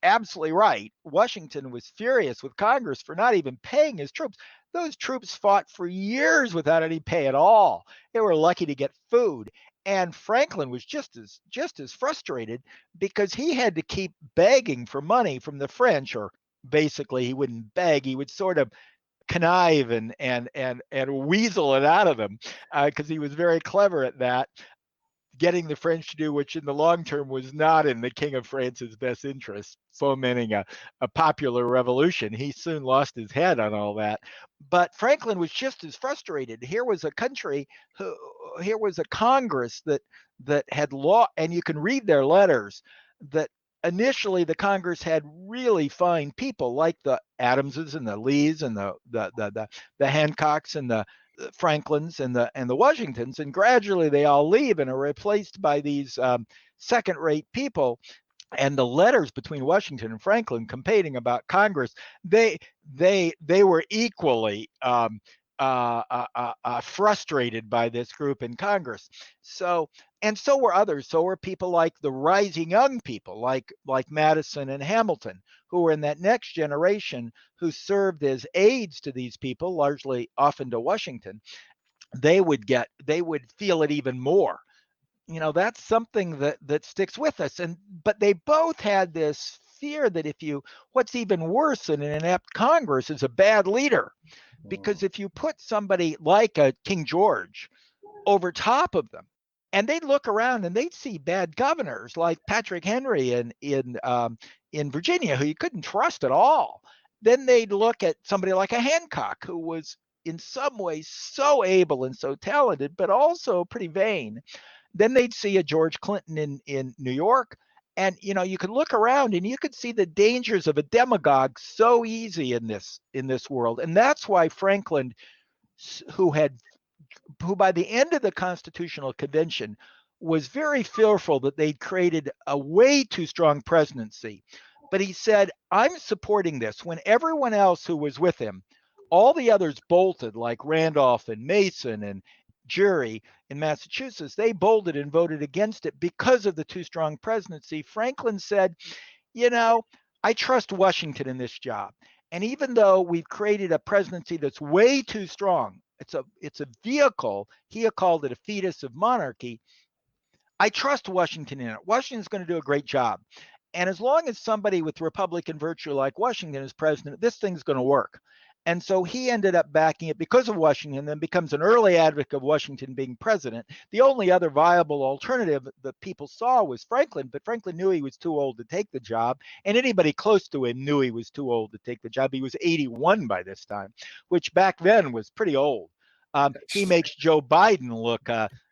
absolutely right. Washington was furious with Congress for not even paying his troops. Those troops fought for years without any pay at all. They were lucky to get food. And Franklin was just as frustrated because he had to keep begging for money from the French, or basically he wouldn't beg, he would sort of connive and weasel it out of them because he was very clever at that, getting the French to do which in the long term was not in the King of France's best interest, fomenting a popular revolution. He soon lost his head on all that. But Franklin was just as frustrated. Here was a Congress that had law, and you can read their letters, that initially the Congress had really fine people like the Adamses and the Lees and the Hancocks and the Franklins and the Washingtons, and gradually they all leave and are replaced by these second-rate people. And the letters between Washington and Franklin complaining about Congress, they were equally frustrated by this group in Congress. So were others. So were people like the rising young people, like Madison and Hamilton, who were in that next generation, who served as aides to these people, largely often to Washington. They would feel it even more. You know, that's something that sticks with us. But they both had this fear that what's even worse than an inept Congress is a bad leader. Because if you put somebody like a King George over top of them, and they'd look around and they'd see bad governors like Patrick Henry in Virginia, who you couldn't trust at all. Then they'd look at somebody like a Hancock, who was in some ways so able and so talented, but also pretty vain. Then they'd see a George Clinton in New York. And, you know, you could look around and you could see the dangers of a demagogue so easy in this world. And that's why Franklin, who by the end of the Constitutional Convention was very fearful that they'd created a way too strong presidency. But he said, I'm supporting this, when everyone else who was with him, all the others bolted, like Randolph and Mason and Jury in Massachusetts, they bolted and voted against it because of the too strong presidency. Franklin said, you know, I trust Washington in this job. And even though we've created a presidency that's way too strong, it's a vehicle, he called it a fetus of monarchy, I trust Washington in it. Washington's going to do a great job. And as long as somebody with Republican virtue like Washington is president, this thing's going to work. And so he ended up backing it because of Washington, then becomes an early advocate of Washington being president. The only other viable alternative that people saw was Franklin, but Franklin knew he was too old to take the job. And anybody close to him knew he was too old to take the job. He was 81 by this time, which back then was pretty old. He makes Joe Biden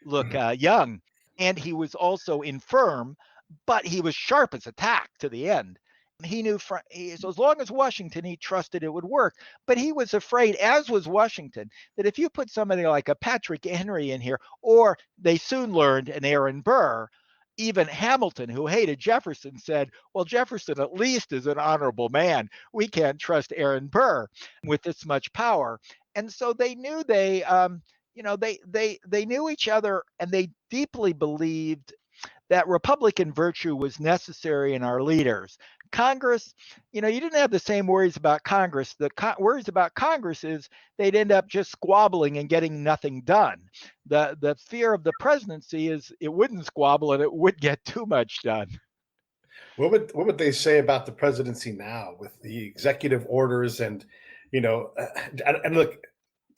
look young. And he was also infirm, but he was sharp as a tack to the end. He knew, so as long as Washington, he trusted it would work. But he was afraid, as was Washington, that if you put somebody like a Patrick Henry in here, or they soon learned an Aaron Burr, even Hamilton, who hated Jefferson, said, well, Jefferson at least is an honorable man. We can't trust Aaron Burr with this much power. And so they knew they knew each other, and they deeply believed that Republican virtue was necessary in our leaders. Congress, you didn't have the same worries about Congress. The worries about Congress is they'd end up just squabbling and getting nothing done. The fear of the presidency is it wouldn't squabble and it would get too much done. What would they say about the presidency now with the executive orders and look,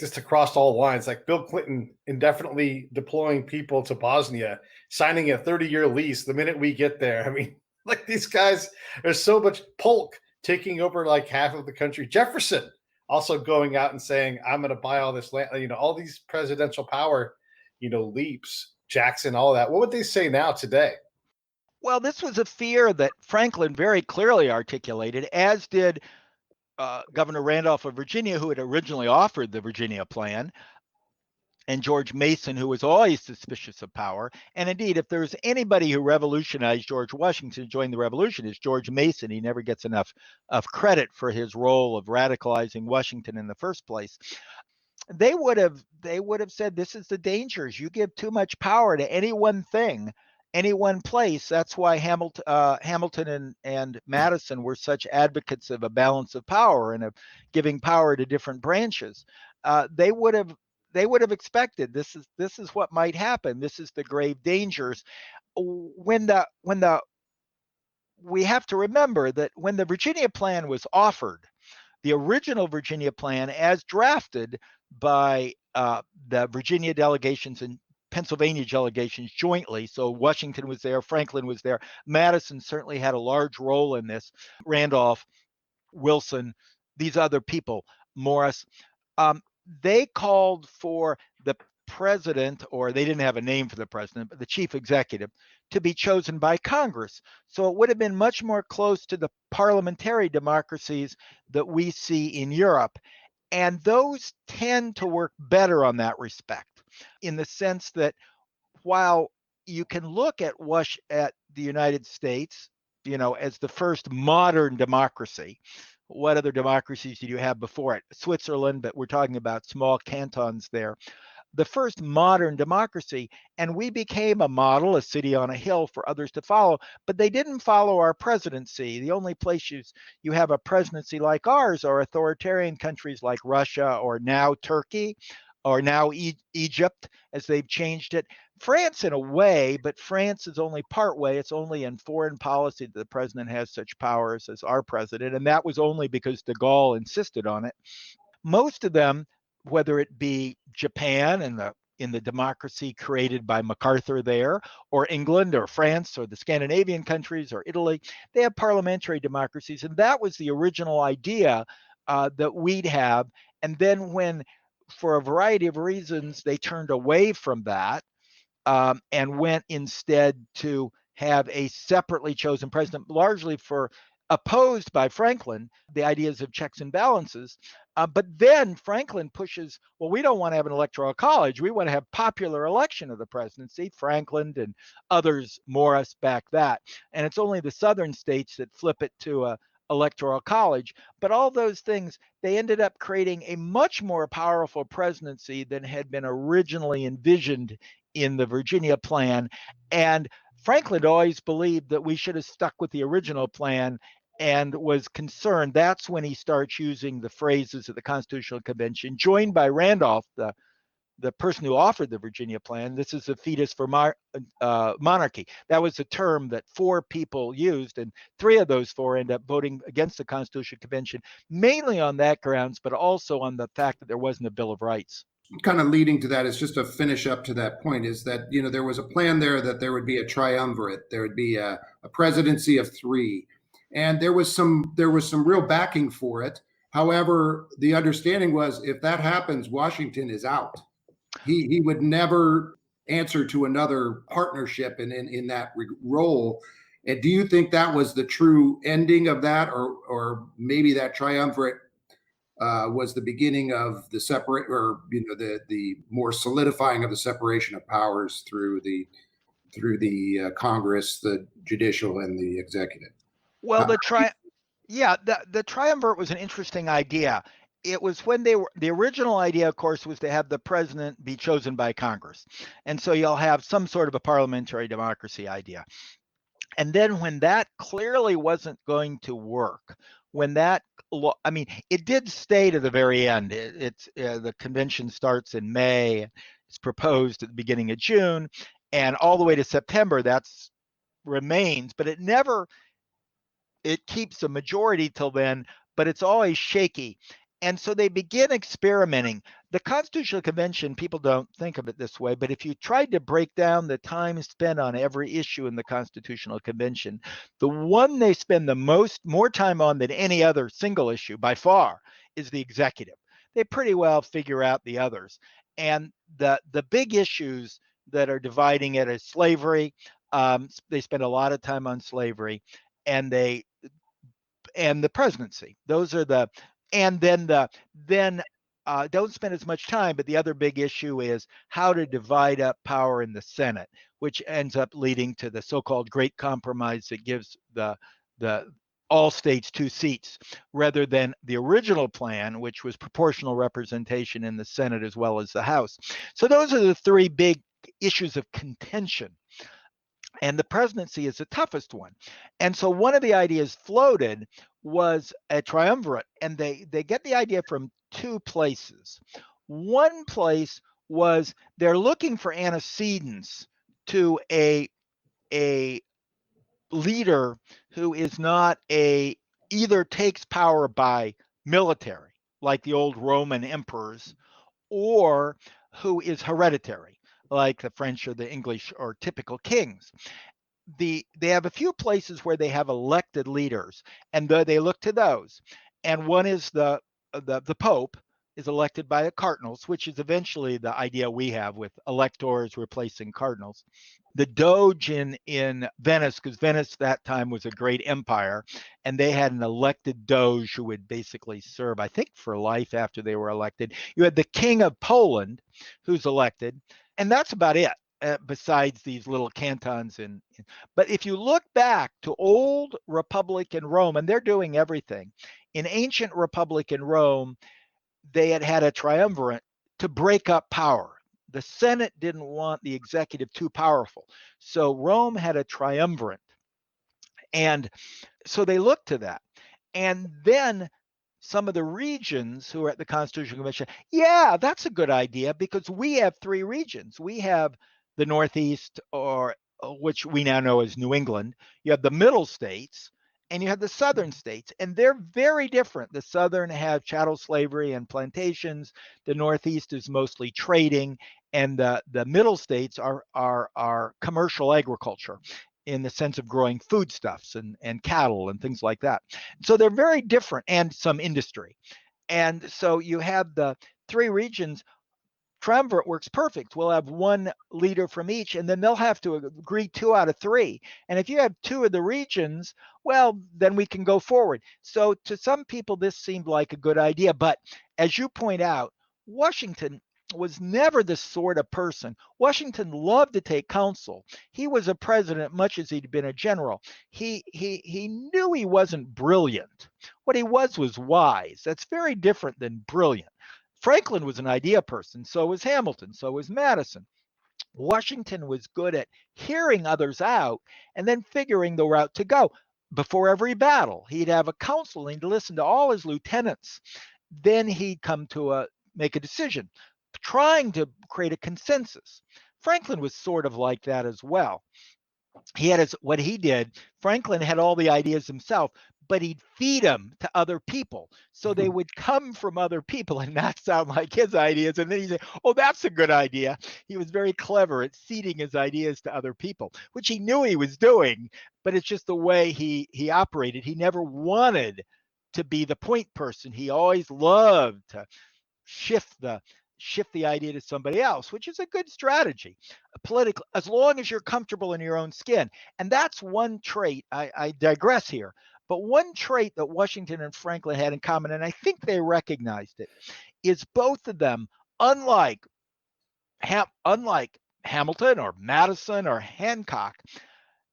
just across all lines, like Bill Clinton indefinitely deploying people to Bosnia, signing a 30-year lease the minute we get there. I mean, like these guys, there's so much Polk taking over like half of the country. Jefferson also going out and saying, I'm going to buy all this land, all these presidential power, leaps, Jackson, all that. What would they say now today? Well, this was a fear that Franklin very clearly articulated, as did Governor Randolph of Virginia, who had originally offered the Virginia Plan, and George Mason, who was always suspicious of power. And indeed, if there's anybody who revolutionized George Washington during the Revolution, it's George Mason. He never gets enough of credit for his role of radicalizing Washington in the first place. They would have said, this is the dangers. You give too much power to any one thing, any one place. That's why Hamilton and Madison were such advocates of a balance of power and of giving power to different branches. They would have expected this is what might happen. This is the grave dangers. We have to remember that when the Virginia Plan was offered, the original Virginia Plan, as drafted by the Virginia delegations and Pennsylvania delegations jointly. So Washington was there, Franklin was there, Madison certainly had a large role in this, Randolph, Wilson, these other people, Morris. They called for the president, or they didn't have a name for the president, but the chief executive, to be chosen by Congress. So it would have been much more close to the parliamentary democracies that we see in Europe. And those tend to work better on that respect, in the sense that while you can look at the United States, as the first modern democracy, what other democracies did you have before it? Switzerland, but we're talking about small cantons there. The first modern democracy, and we became a model, a city on a hill for others to follow, but they didn't follow our presidency. The only places you have a presidency like ours are authoritarian countries like Russia, or now Turkey, or now Egypt, as they've changed it. France in a way, but France is only part way. It's only in foreign policy that the president has such powers as our president, and that was only because de Gaulle insisted on it. Most of them, whether it be Japan in the democracy created by MacArthur there, or England or France or the Scandinavian countries or Italy, they have parliamentary democracies. And that was the original idea that we'd have. And then when, for a variety of reasons, they turned away from that and went instead to have a separately chosen president, largely opposed by Franklin, the ideas of checks and balances. But then Franklin pushes, well, we don't want to have an electoral college. We want to have popular election of the presidency. Franklin and others, Morris, back that. And it's only the southern states that flip it to a electoral college. But all those things, they ended up creating a much more powerful presidency than had been originally envisioned in the Virginia Plan. And Franklin always believed that we should have stuck with the original plan, and was concerned. That's when he starts using the phrases of the Constitutional Convention, joined by Randolph, the person who offered the Virginia Plan. This is a fetus for monarchy. That was a term that 4 people used, and 3 of those 4 end up voting against the Constitutional Convention, mainly on that grounds, but also on the fact that there wasn't a Bill of Rights. Kind of leading to that is just to finish up to that point, is that, there was a plan there that there would be a triumvirate. There would be a presidency of 3. And there was some real backing for it. However, the understanding was, if that happens, Washington is out. He would never answer to another partnership in that role. And do you think that was the true ending of that, or maybe that triumvirate was the beginning of the separate, or the more solidifying of the separation of powers through the Congress, the judicial, and the executive? Well, Uh, the triumvirate was an interesting idea. It was when the original idea, of course, was to have the president be chosen by Congress. And so you'll have some sort of a parliamentary democracy idea. And then when that clearly wasn't going to work, it did stay to the very end. The convention starts in May. It's proposed at the beginning of June, and all the way to September, that's remains. But it keeps a majority till then, but it's always shaky. And so they begin experimenting. The Constitutional Convention, people don't think of it this way, but if you tried to break down the time spent on every issue in the Constitutional Convention, the one they spend more time on than any other single issue by far is the executive. They pretty well figure out the others. And the big issues that are dividing it is slavery. They spend a lot of time on slavery, and the presidency. Those are and then don't spend as much time, but the other big issue is how to divide up power in the Senate, which ends up leading to the so-called Great Compromise that gives the all states 2 seats, rather than the original plan, which was proportional representation in the Senate as well as the House. So those are the 3 big issues of contention. And the presidency is the toughest one. And so one of the ideas floated was a triumvirate, and they get the idea from 2 places. One place was they're looking for antecedents to a leader who is not either takes power by military, like the old Roman emperors, or who is hereditary, like the French or the English or typical kings. They have a few places where they have elected leaders, and they look to those. And one is the Pope is elected by the cardinals, which is eventually the idea we have with electors replacing cardinals. The Doge in Venice, because Venice that time was a great empire, and they had an elected Doge who would basically serve, I think, for life after they were elected. You had the King of Poland, who's elected, and that's about it. Besides these little cantons. But if you look back to old Republic in Rome, and they're doing everything. In ancient Republic in Rome, they had a triumvirate to break up power. The Senate didn't want the executive too powerful. So Rome had a triumvirate. And so they looked to that. And then some of the regions who are at the Constitutional Convention, yeah, that's a good idea, because we have 3 regions. We have the Northeast, or which we now know as New England. You have the middle states, and you have the southern states, and they're very different. The southern have chattel slavery and plantations. The Northeast is mostly trading, and the middle states are commercial agriculture, in the sense of growing foodstuffs and cattle and things like that. So they're very different, and some industry. And so you have the 3 regions. Triumvirate works perfect. We'll have 1 leader from each, and then they'll have to agree 2 out of 3. And if you have 2 of the regions, well, then we can go forward. So to some people, this seemed like a good idea. But as you point out, Washington was never the sort of person. Washington loved to take counsel. He was a president much as he'd been a general. He knew he wasn't brilliant. What he was wise. That's very different than brilliant. Franklin was an idea person, so was Hamilton, so was Madison. Washington was good at hearing others out and then figuring the route to go. Before every battle, he'd have a council and he'd listen to all his lieutenants. Then he'd come to make a decision, trying to create a consensus. Franklin was sort of like that as well. What he did, Franklin had all the ideas himself, but he'd feed them to other people. So they would come from other people and not sound like his ideas. And then he'd say, oh, that's a good idea. He was very clever at seeding his ideas to other people, which he knew he was doing, but it's just the way he operated. He never wanted to be the point person. He always loved to shift shift the idea to somebody else, which is a good strategy politically, as long as you're comfortable in your own skin. And that's one trait. I digress here, but one trait that Washington and Franklin had in common, and I think they recognized it, is both of them, unlike Hamilton or Madison or Hancock,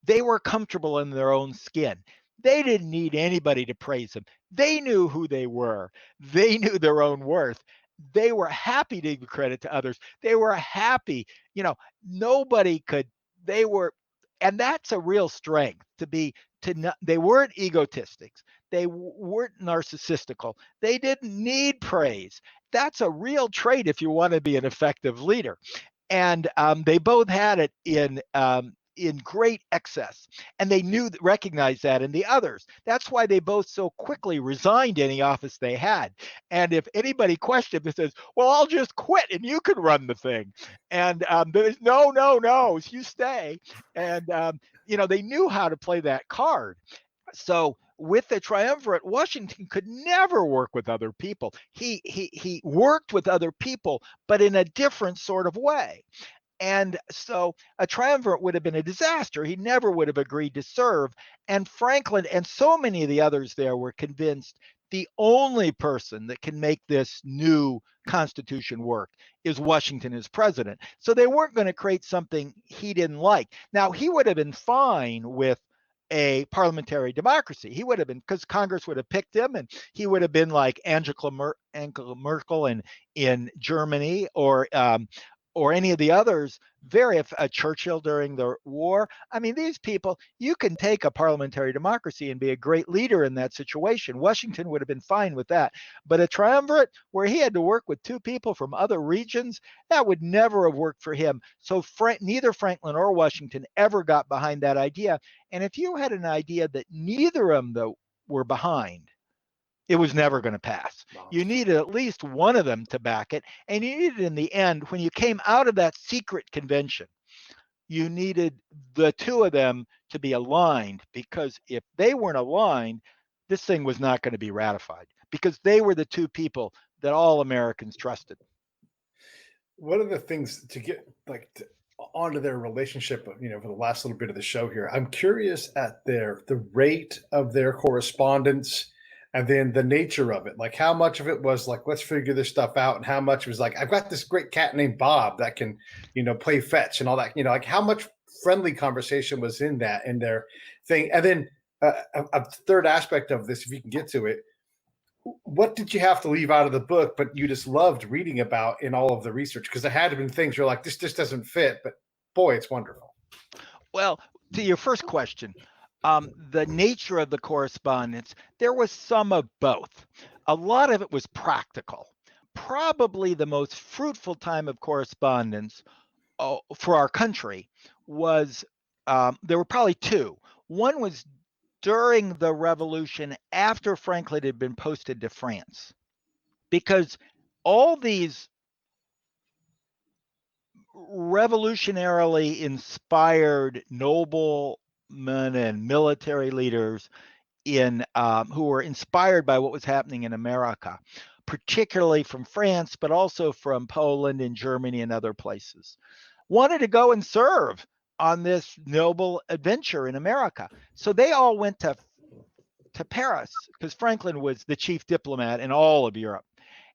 they were comfortable in their own skin. They didn't need anybody to praise them. They knew who they were. They knew their own worth. They were happy to give credit to others. They were happy, nobody could, and that's a real strength they weren't egotistics. They weren't narcissistical. They didn't need praise. That's a real trait if you want to be an effective leader. And they both had it in great excess, and they recognized that in the others. That's why they both so quickly resigned any office they had. And if anybody questioned, it says, well, I'll just quit and you can run the thing. And there's no, you stay. And they knew how to play that card. So with the triumvirate, Washington could never work with other people. He worked with other people, but in a different sort of way. And so a triumvirate would have been a disaster. He never would have agreed to serve. And Franklin and so many of the others there were convinced the only person that can make this new Constitution work is Washington as president. So they weren't going to create something he didn't like. Now, he would have been fine with a parliamentary democracy. He would have been, because Congress would have picked him, and he would have been like Angela Merkel in Germany, or any of the others, Churchill during the war. I mean, these people, you can take a parliamentary democracy and be a great leader in that situation. Washington would have been fine with that. But a triumvirate where he had to work with two people from other regions, that would never have worked for him. So neither Franklin or Washington ever got behind that idea. And if you had an idea that neither of them were behind, it was never going to pass. You needed at least one of them to back it. And you needed, in the end, when you came out of that secret convention, you needed the two of them to be aligned, because if they weren't aligned, this thing was not going to be ratified, because they were the two people that all Americans trusted. One of the things to get onto their relationship, for the last little bit of the show here, I'm curious at the rate of their correspondence. And then the nature of it, like how much of it was like, let's figure this stuff out, and how much was like, I've got this great cat named Bob that can, play fetch and all that, like how much friendly conversation was in their thing. And then a third aspect of this, if you can get to it, what did you have to leave out of the book, but you just loved reading about in all of the research? Because there had to have been things you're like, this just doesn't fit, but boy, it's wonderful. Well, to your first question, the nature of the correspondence, there was some of both. A lot of it was practical. Probably the most fruitful time of correspondence for our country was, there were probably two. One was during the Revolution, after Franklin had been posted to France, because all these revolutionarily inspired noblemen and military leaders who were inspired by what was happening in America, particularly from France, but also from Poland and Germany and other places, wanted to go and serve on this noble adventure in America. So they all went to Paris, because Franklin was the chief diplomat in all of Europe.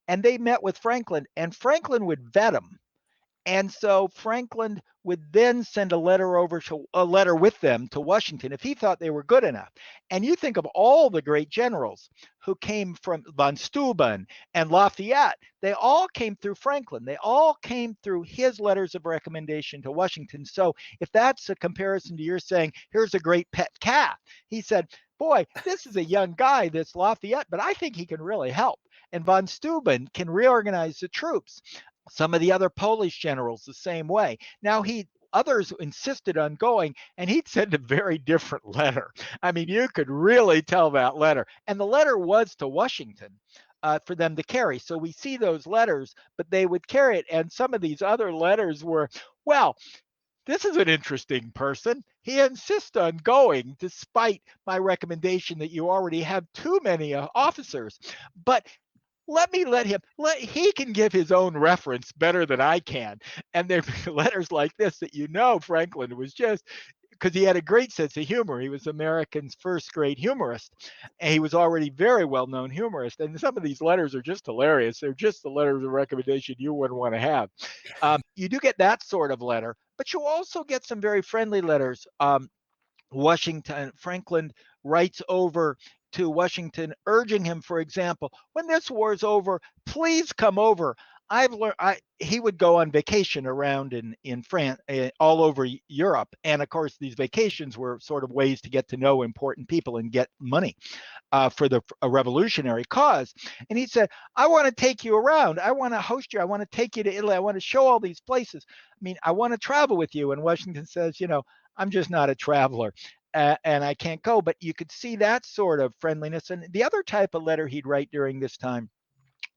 And they met with Franklin, and Franklin would vet them. And so Franklin would then send a letter with them to Washington if he thought they were good enough. And you think of all the great generals who came from von Steuben and Lafayette, they all came through Franklin. They all came through his letters of recommendation to Washington. So if that's a comparison to your saying, here's a great pet cat, he said, boy, this is a young guy, this Lafayette, but I think he can really help. And von Steuben can reorganize the troops. Some of the other Polish generals the same way. Now others insisted on going, and he'd send a very different letter. I mean, you could really tell that letter. And the letter was to Washington for them to carry. So we see those letters, but they would carry it. And some of these other letters were, well, this is an interesting person. He insists on going despite my recommendation that you already have too many officers. But he can give his own reference better than I can. And there'd be letters like this that, Franklin was just, because he had a great sense of humor. He was American's first great humorist, and he was already very well-known humorist. And some of these letters are just hilarious. They're just the letters of recommendation you wouldn't want to have. You do get that sort of letter, but you also get some very friendly letters. Franklin writes over to Washington, urging him, for example, when this war's over, please come over. He would go on vacation around in France, all over Europe. And of course, these vacations were sort of ways to get to know important people and get money for a revolutionary cause. And he said, I want to take you around. I want to host you. I want to take you to Italy. I want to show all these places. I want to travel with you. And Washington says, I'm just not a traveler. And I can't go. But you could see that sort of friendliness. And the other type of letter he'd write during this time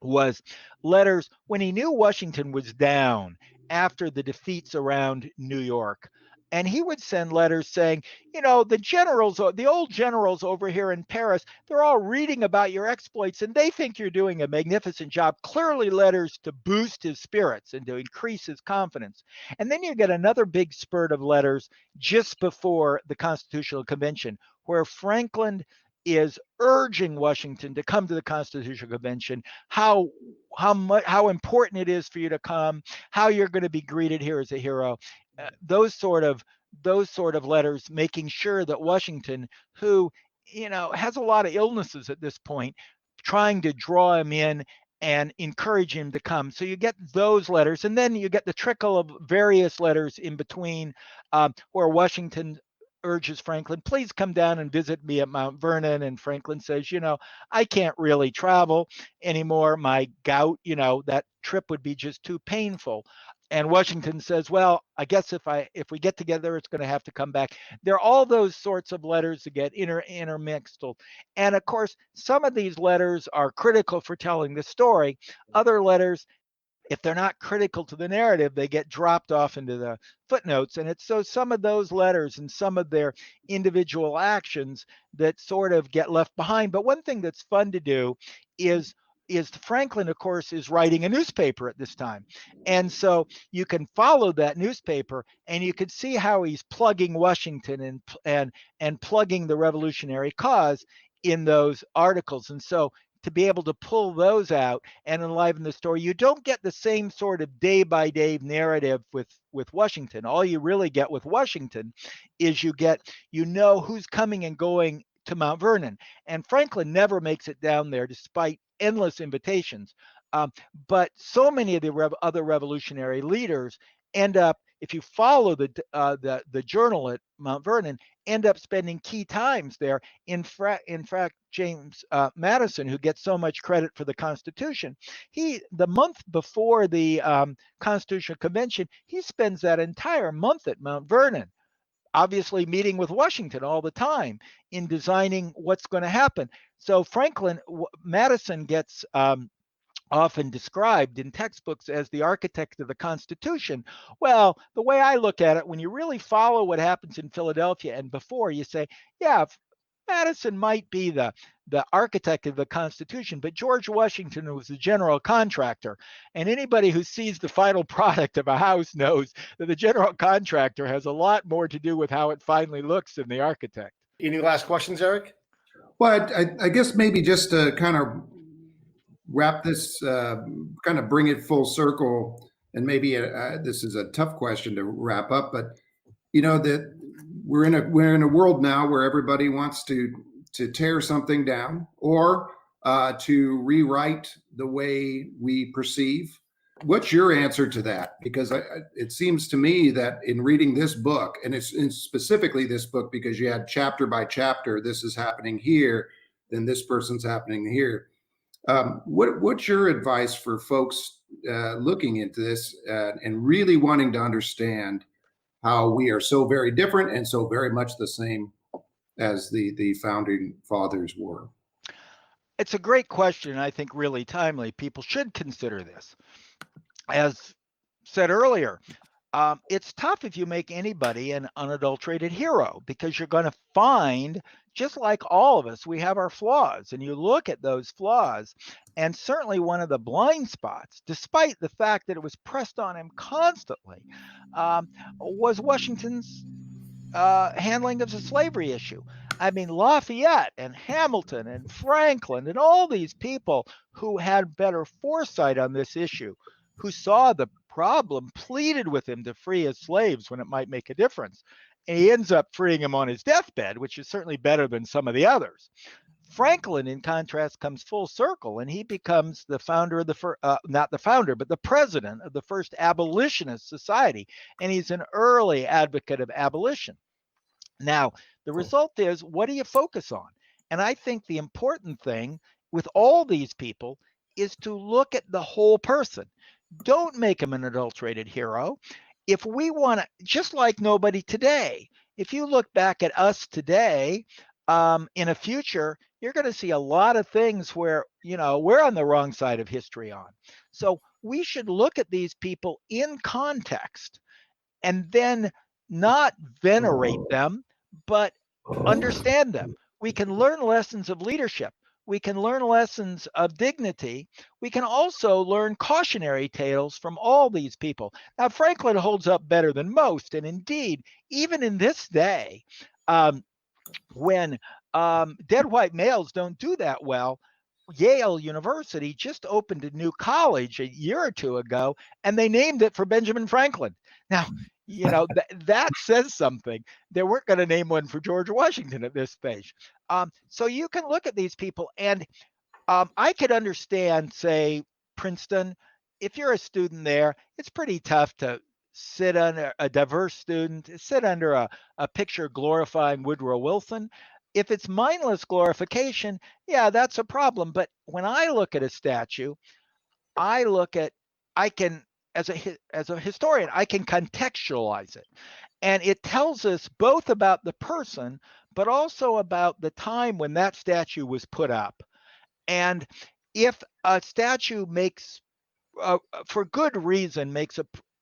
was letters when he knew Washington was down after the defeats around New York. And he would send letters saying, the old generals over here in Paris, they're all reading about your exploits and they think you're doing a magnificent job. Clearly letters to boost his spirits and to increase his confidence. And then you get another big spurt of letters just before the Constitutional Convention, where Franklin is urging Washington to come to the Constitutional Convention, how important it is for you to come, how you're going to be greeted here as a hero. Those sort of letters, making sure that Washington, who has a lot of illnesses at this point, trying to draw him in and encourage him to come. So you get those letters, and then you get the trickle of various letters in between, where Washington urges Franklin, please come down and visit me at Mount Vernon. And Franklin says, I can't really travel anymore. My gout, that trip would be just too painful. And Washington says, well, I guess if we get together, it's going to have to come back. There are all those sorts of letters that get intermixed. And of course, some of these letters are critical for telling the story. Other letters, if they're not critical to the narrative, they get dropped off into the footnotes. And it's so some of those letters and some of their individual actions that sort of get left behind. But one thing that's fun to do is Franklin, of course, is writing a newspaper at this time. And so you can follow that newspaper and you can see how he's plugging Washington and plugging the revolutionary cause in those articles. And so to be able to pull those out and enliven the story, you don't get the same sort of day-by-day narrative with Washington. All you really get with Washington is who's coming and going to Mount Vernon. And Franklin never makes it down there despite endless invitations. But so many of the other revolutionary leaders end up, if you follow the journal at Mount Vernon, end up spending key times there. In fact, James Madison, who gets so much credit for the Constitution, the month before the Constitutional Convention, he spends that entire month at Mount Vernon, obviously meeting with Washington all the time in designing what's going to happen. So Madison gets often described in textbooks as the architect of the Constitution. Well, the way I look at it, when you really follow what happens in Philadelphia and before, you say, yeah, Madison might be the architect of the Constitution, but George Washington was the general contractor. And anybody who sees the final product of a house knows that the general contractor has a lot more to do with how it finally looks than the architect. Any last questions, Eric? Well, I guess maybe just to kind of wrap this, kind of bring it full circle, and maybe this is a tough question to wrap up, but that we're in a world now where everybody wants to tear something down or to rewrite the way we perceive. What's your answer to that? Because it seems to me that in reading this book, and it's specifically this book because you had chapter by chapter, this is happening here, then this person's happening here. What's your advice for folks looking into this and really wanting to understand how we are so very different and so very much the same as the founding fathers were? It's a great question. I think really timely. People should consider this. As said earlier, it's tough if you make anybody an unadulterated hero, because you're going to find just like all of us, we have our flaws, and you look at those flaws, and certainly one of the blind spots, despite the fact that it was pressed on him constantly, was Washington's handling of the slavery issue. I mean, Lafayette and Hamilton and Franklin and all these people who had better foresight on this issue, who saw the problem, pleaded with him to free his slaves when it might make a difference. And he ends up freeing him on his deathbed, which is certainly better than some of the others. Franklin, in contrast, comes full circle, and he becomes the founder of not the founder, but the president of the first abolitionist society. And he's an early advocate of abolition. Now, the result is, what do you focus on? And I think the important thing with all these people is to look at the whole person. Don't make him an adulterated hero. If we want to, just like nobody today, if you look back at us today, in a future, you're going to see a lot of things where, we're on the wrong side of history on. So we should look at these people in context and then not venerate them, but understand them. We can learn lessons of leadership. We can learn lessons of dignity. We can also learn cautionary tales from all these people. Now, Franklin holds up better than most. And indeed, even in this day, when dead white males don't do that well, Yale University just opened a new college a year or two ago, and they named it for Benjamin Franklin. Now, that says something. They weren't going to name one for George Washington at this stage. So you can look at these people, and I could understand, say, Princeton. If you're a student there, it's pretty tough to sit under a diverse student, sit under a picture glorifying Woodrow Wilson. If it's mindless glorification, yeah, that's a problem. But when I look at a statue, I can, as a historian, I can contextualize it. And it tells us both about the person, but also about the time when that statue was put up. And if a statue makes, for good reason,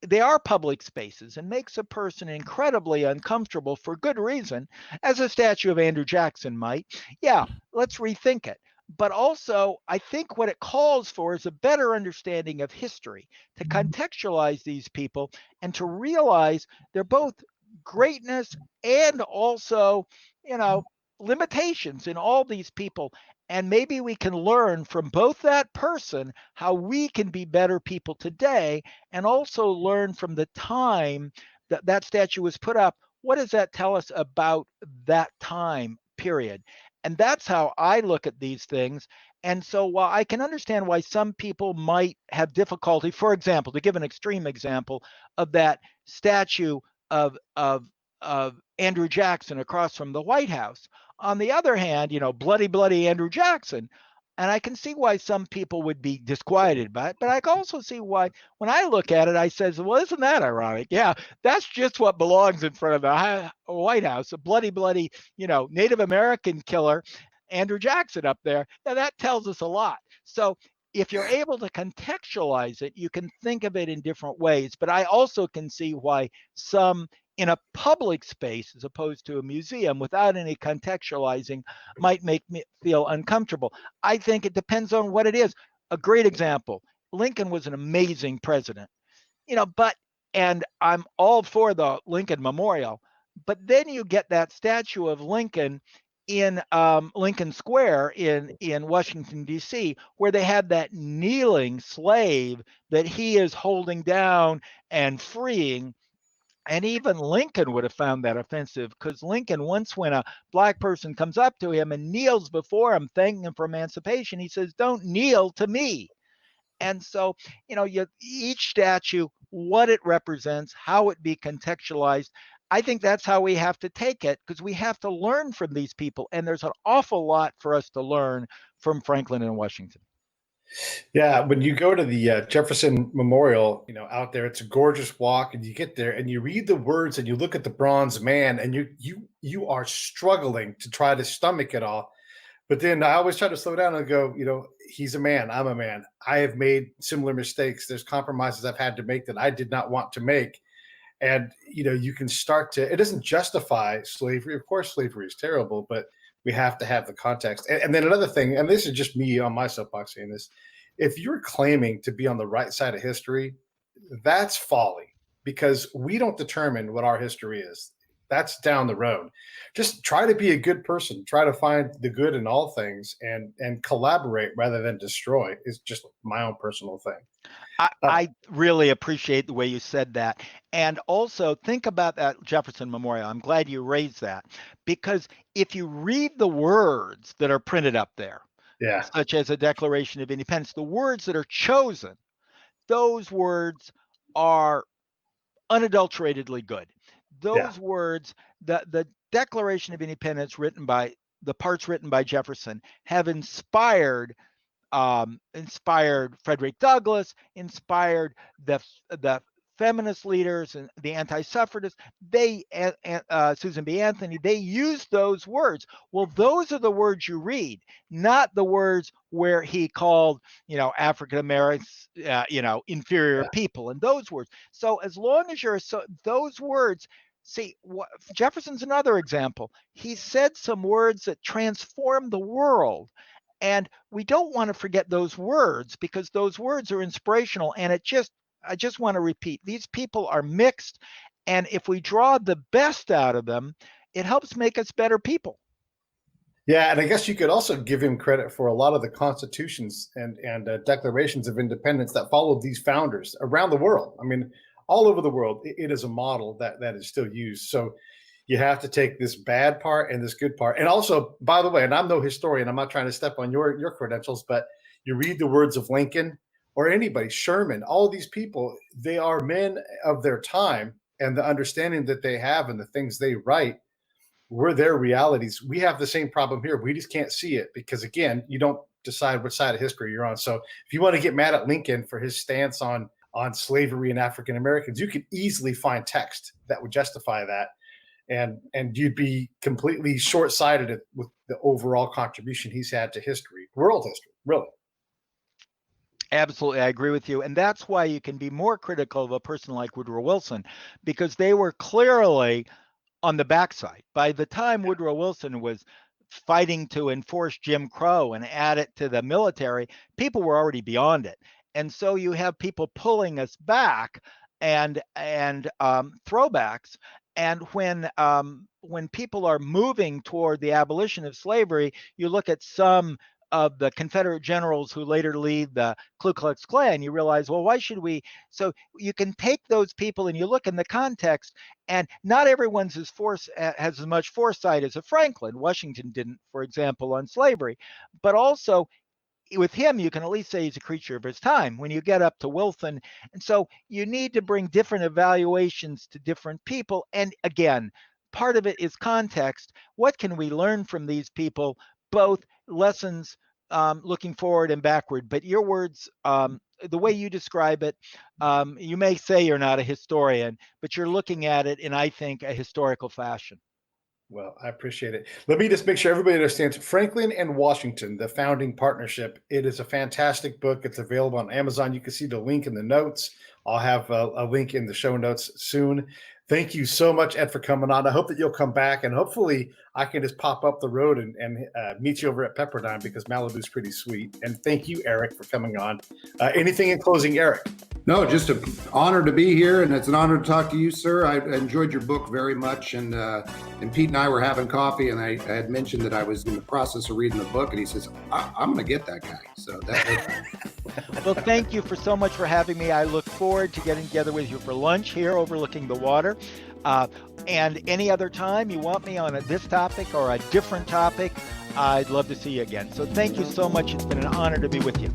they are public spaces and makes a person incredibly uncomfortable for good reason, as a statue of Andrew Jackson might, yeah, let's rethink it. But also, I think what it calls for is a better understanding of history, to contextualize these people and to realize they're both greatness and also, limitations in all these people. And maybe we can learn from both that person how we can be better people today, and also learn from the time that statue was put up. What does that tell us about that time period? And that's how I look at these things. And so while I can understand why some people might have difficulty, for example, to give an extreme example of that statue of Andrew Jackson across from the White House. On the other hand, bloody Andrew Jackson. And I can see why some people would be disquieted by it, but I can also see why, when I look at it, I says, well, isn't that ironic? Yeah, that's just what belongs in front of the White House, a bloody, Native American killer, Andrew Jackson up there. Now that tells us a lot. So if you're able to contextualize it, you can think of it in different ways. But I also can see why some, in a public space as opposed to a museum, without any contextualizing, might make me feel uncomfortable. I think it depends on what it is. A great example, Lincoln was an amazing president, and I'm all for the Lincoln Memorial, but then you get that statue of Lincoln in Lincoln Square in Washington, D.C., where they had that kneeling slave that he is holding down and freeing. And even Lincoln would have found that offensive, because Lincoln, once when a black person comes up to him and kneels before him, thanking him for emancipation, he says, "Don't kneel to me." And so, each statue, what it represents, how it be contextualized, I think that's how we have to take it, because we have to learn from these people. And there's an awful lot for us to learn from Franklin and Washington. Yeah, when you go to the Jefferson Memorial, out there, it's a gorgeous walk, and you get there and you read the words and you look at the bronze man, and you are struggling to try to stomach it all. But then I always try to slow down and go, he's a man, I'm a man. I have made similar mistakes. There's compromises I've had to make that I did not want to make. And, you can start to, it doesn't justify slavery. Of course, slavery is terrible, but we have to have the context. And then another thing, and this is just me on my soapbox saying this, if you're claiming to be on the right side of history, that's folly, because we don't determine what our history is. That's down the road. Just try to be a good person. Try to find the good in all things and collaborate rather than destroy. Is just my own personal thing. I really appreciate the way you said that. And also think about that Jefferson Memorial. I'm glad you raised that, because if you read the words that are printed up there, Yeah. such as a Declaration of Independence, the words that are chosen, those words are unadulteratedly good. Those words, the Declaration of Independence written by the parts written by Jefferson have inspired Frederick Douglass, inspired the feminist leaders and the anti-suffragists. They Susan B. Anthony, they used those words. Well, those are the words you read, not the words where he called African Americans inferior people, and those words. So as long as those words. See, Jefferson's another example. He said some words that transformed the world. And we don't want to forget those words, because those words are inspirational. And I just want to repeat, these people are mixed. And if we draw the best out of them, it helps make us better people. Yeah, and I guess you could also give him credit for a lot of the constitutions and declarations of independence that followed these founders around the world. I mean, all over the world, it is a model that is still used. So you have to take this bad part and this good part. And also, by the way, and I'm no historian, I'm not trying to step on your credentials, but you read the words of Lincoln or anybody, Sherman, all of these people, they are men of their time, and the understanding that they have and the things they write were their realities. We have the same problem here. We just can't see it because, again, you don't decide which side of history you're on. So if you want to get mad at Lincoln for his stance on slavery and African Americans, you could easily find text that would justify that. And you'd be completely short-sighted with the overall contribution he's had to history, world history, really. Absolutely, I agree with you. And that's why you can be more critical of a person like Woodrow Wilson, because they were clearly on the backside. By the time Woodrow Wilson was fighting to enforce Jim Crow and add it to the military, people were already beyond it. And so you have people pulling us back and throwbacks. And when people are moving toward the abolition of slavery, you look at some of the Confederate generals who later lead the Ku Klux Klan, you realize, well, why should we? So you can take those people and you look in the context, and not everyone's has as much foresight as a Franklin. Washington didn't, for example, on slavery. But also, with him, you can at least say he's a creature of his time when you get up to Wilson. And so you need to bring different evaluations to different people. And again, part of it is context. What can we learn from these people? Both lessons looking forward and backward. But your words, the way you describe it, you may say you're not a historian, but you're looking at it in, I think, a historical fashion. Well, I appreciate it. Let me just make sure everybody understands Franklin and Washington, the founding partnership. It is a fantastic book. It's available on Amazon. You can see the link in the notes. I'll have a link in the show notes soon. Thank you so much, Ed, for coming on. I hope that you'll come back, and hopefully I can just pop up the road and meet you over at Pepperdine, because Malibu's pretty sweet. And thank you, Eric, for coming on. Anything in closing, Eric? No, just an honor to be here, and it's an honor to talk to you, sir. I enjoyed your book very much, and Pete and I were having coffee, and I had mentioned that I was in the process of reading the book, and he says, I'm going to get that guy. So Well, thank you for so much for having me. I look forward to getting together with you for lunch here overlooking the water. And any other time you want me on this topic or a different topic, I'd love to see you again. So thank you so much. It's been an honor to be with you.